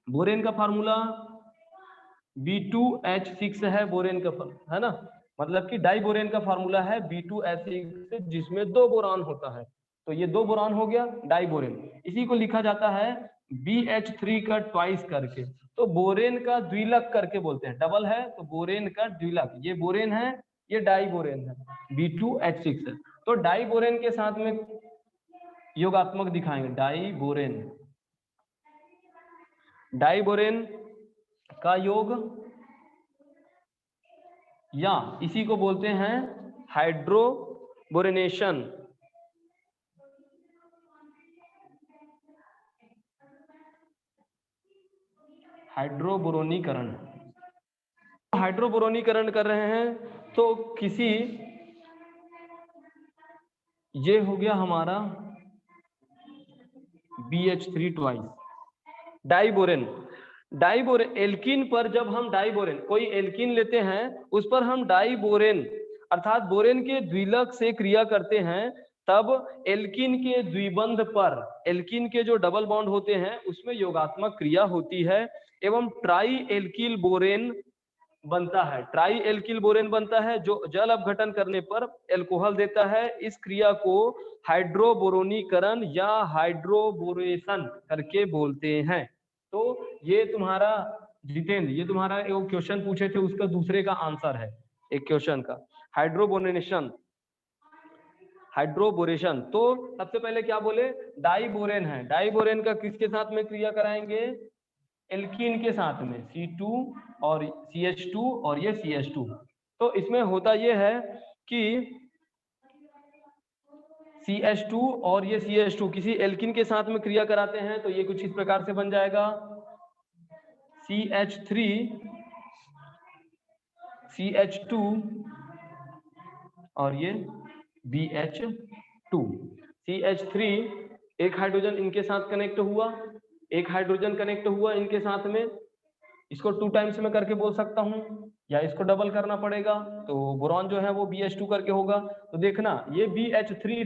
बोरेन का फार्मूला B2H6 है बोरेन का, है ना। मतलब कि डाइबोरेन का फार्मूला है B2H6 जिसमें 2 बोरान होता है, तो ये 2 बोरान हो गया डाइबोरेन। इसी को लिखा जाता है BH3 का ट्वाइस करके, तो बोरेन का द्विलक करके बोलते हैं, डबल है तो बोरेन का द्विलक। ये बोरेन है, ये डाइबोरेन है, B2H6 है। तो डाइबोरेन के साथ में योगात्मक दिखाएंगे, डाइबोरेन का योग या इसी को बोलते हैं हाइड्रोबोरेनेशन। हाइड्रोबोरोनीकरण कर रहे हैं तो किसी, ये हो गया हमारा BH3 ट्वाइस डाइबोरेन। एल्कीन पर जब हम डाइबोरेन, कोई एल्कीन लेते हैं उस पर हम डाइबोरेन अर्थात बोरेन के द्विलक से क्रिया करते हैं, तब एल्कीन के द्विबंध पर, एल्कीन के जो डबल बॉन्ड होते हैं उसमें योगात्मक क्रिया होती है एवं ट्राई एल्किल बोरेन बनता है। ट्राई एल्किल बोरेन बनता है जो जल अपघटन करने पर एल्कोहल देता है। इस क्रिया को हाइड्रोबोरोनीकरण या हाइड्रोबोरेशन करके बोलते हैं। तो ये तुम्हारा जितेंद्र, ये तुम्हारा एक क्वेश्चन पूछे थे उसका दूसरे का आंसर है एक क्वेश्चन का, हाइड्रोबोरेशन। तो सबसे पहले क्या बोले, डाइबोरेन है, डाइबोरेन का किसके साथ में क्रिया कराएंगे, एल्कीन के साथ में, C2 और CH2 और ये CH2। तो इसमें होता ये है कि CH2 और ये CH2 किसी एल्कीन के साथ में क्रिया कराते हैं तो ये कुछ इस प्रकार से बन जाएगा, CH3 CH2 और ये BH2। CH3 एक हाइड्रोजन इनके साथ कनेक्ट हुआ, एक हाइड्रोजन कनेक्ट हुआ इनके साथ में, इसको 2 टाइम्स में करके बोल सकता हूं या इसको डबल करना पड़ेगा, तो बोरॉन जो है वो BH2 करके होगा। तो देखना ये BH3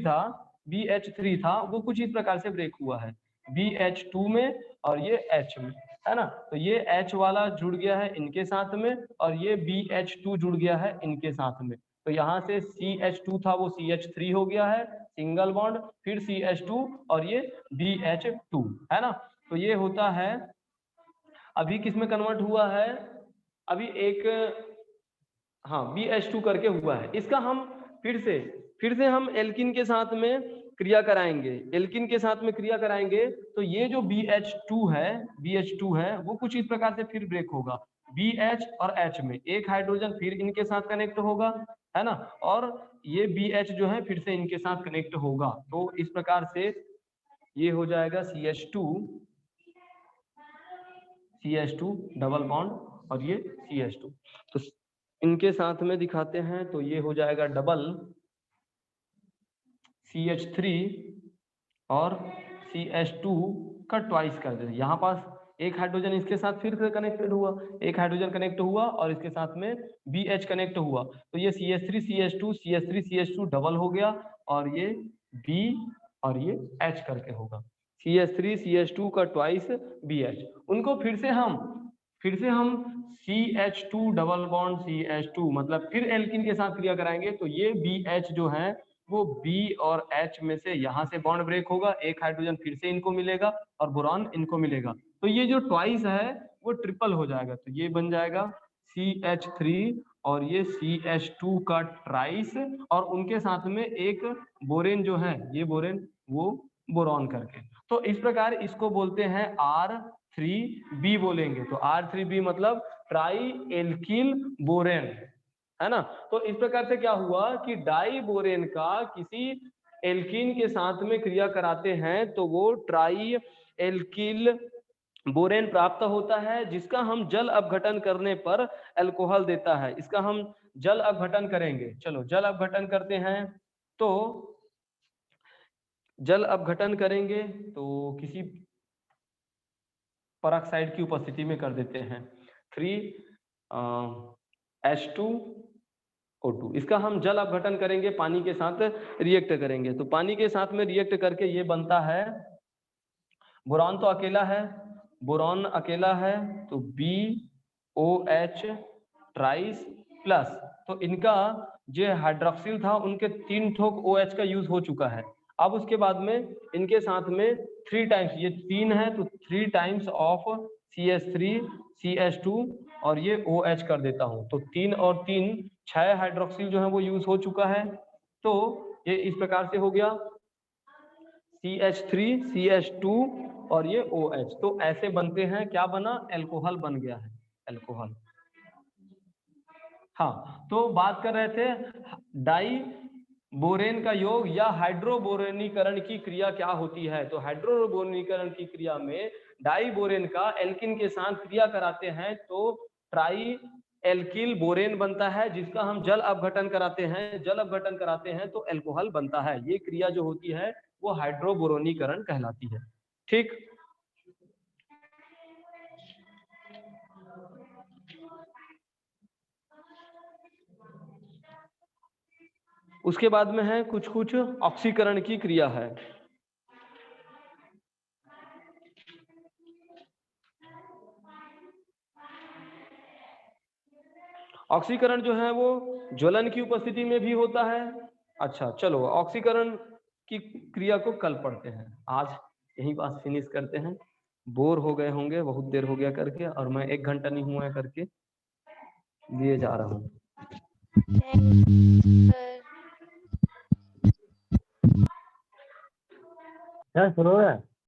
था वो कुछ इस प्रकार से ब्रेक हुआ है BH2 में और ये H में, है ना। तो ये H वाला जुड़ गया है इनके साथ में और ये BH2 जुड़ गया है इनके साथ में। तो यहाँ से CH2 था वो CH3 हो गया है सिंगल बॉन्ड, फिर CH2 और ये BH2, है ना। तो ये होता है, अभी किस में कन्वर्ट हुआ है, अभी एक हाँ BH2 करके हुआ है। इसका हम फिर से हम एल्किन के साथ में क्रिया कराएंगे, एल्किन के साथ में क्रिया कराएंगे तो ये जो BH2 है वो कुछ इस प्रकार से फिर ब्रेक होगा, BH और H में एक हाइड्रोजन फिर इनके साथ कनेक्ट होगा, है ना, और ये BH जो है फिर से इनके साथ कनेक्ट होगा। तो इस प्रकार से ये हो जाएगा CH2 डबल बॉन्ड और ये CH2। तो इनके साथ में दिखाते हैं तो ये हो जाएगा डबल CH3 और CH2 का ट्वाइस कर देते हैं। यहाँ पास एक हाइड्रोजन इसके साथ फिर से कनेक्टेड हुआ, एक हाइड्रोजन कनेक्ट हुआ और इसके साथ में BH कनेक्ट हुआ, तो ये CH3 डबल हो गया और ये B और ये H करके होगा, CH3 का ट्वाइस BH। उनको फिर से हम CH2 डबल बॉन्ड CH2 मतलब फिर एल्किन के साथ क्रिया कराएंगे तो ये BH जो है वो B और H में से यहाँ से बॉन्ड ब्रेक होगा, एक हाइड्रोजन फिर से इनको मिलेगा और बोरॉन इनको मिलेगा। तो ये जो ट्वाइस है वो ट्रिपल हो जाएगा। तो ये बन जाएगा CH3 और ये CH2 का ट्राइस, और उनके साथ में एक बोरेन जो है, ये बोरेन वो बोरॉन करके। तो इस प्रकार इसको बोलते हैं R3B बोलेंगे। तो R3B मतलब ट्राई एल्किल बोरेन, है ना। तो इस प्रकार से क्या हुआ कि डाई बोरेन का किसी एल्कीन के साथ में क्रिया कराते हैं तो वो ट्राई एल्किल बोरेन प्राप्त होता है, जिसका हम जल अपघटन करने पर अल्कोहल देता है। इसका हम जल अपघटन करेंगे। चलो जल अपघटन करते हैं। तो जल अपघटन करेंगे तो किसी परऑक्साइड की उपस्थिति में कर देते हैं 3H2O2। इसका हम जल अपघटन करेंगे, पानी के साथ रिएक्ट करेंगे। तो पानी के साथ में रिएक्ट करके ये बनता है, बोरॉन तो अकेला है, बोरॉन अकेला है तो BOH ट्राइस प्लस, तो इनका जो हाइड्रोक्सिल था उनके 3 ठोक OH का यूज हो चुका है। अब उसके बाद में इनके साथ में 3 टाइम्स, ये 3 है तो 3 टाइम्स ऑफ CH3 CH2 और ये OH कर देता हूं। तो 3 और 3 6 हाइड्रोक्सिल जो है वो यूज हो चुका है। तो ये इस प्रकार से हो गया CH3 CH2 और ये OH। तो ऐसे बनते हैं, क्या बना, अल्कोहल बन गया है, अल्कोहल। हाँ, तो बात कर रहे थे डाई बोरेन का योग या हाइड्रोबोरेनीकरण की क्रिया क्या होती है। तो हाइड्रोबोरेनीकरण की क्रिया में डाई बोरेन का एल्किन के साथ क्रिया कराते हैं तो ट्राई एल्किल बोरेन बनता है, जिसका हम जल अपघटन कराते हैं। जल अपघटन कराते हैं तो अल्कोहल बनता है। ये क्रिया जो होती है वो हाइड्रोबोरेनीकरण कहलाती है। ठीक, उसके बाद में है कुछ कुछ ऑक्सीकरण की क्रिया है। ऑक्सीकरण जो है वो ज्वलन की उपस्थिति में भी होता है। अच्छा चलो, ऑक्सीकरण की क्रिया को कल पढ़ते हैं, आज यहीं पास फिनिश करते हैं। बोर हो गए होंगे, बहुत देर हो गया करके, और मैं 1 घंटा नहीं हुआ करके दिए जा रहा हूँ। सर सुनो ना।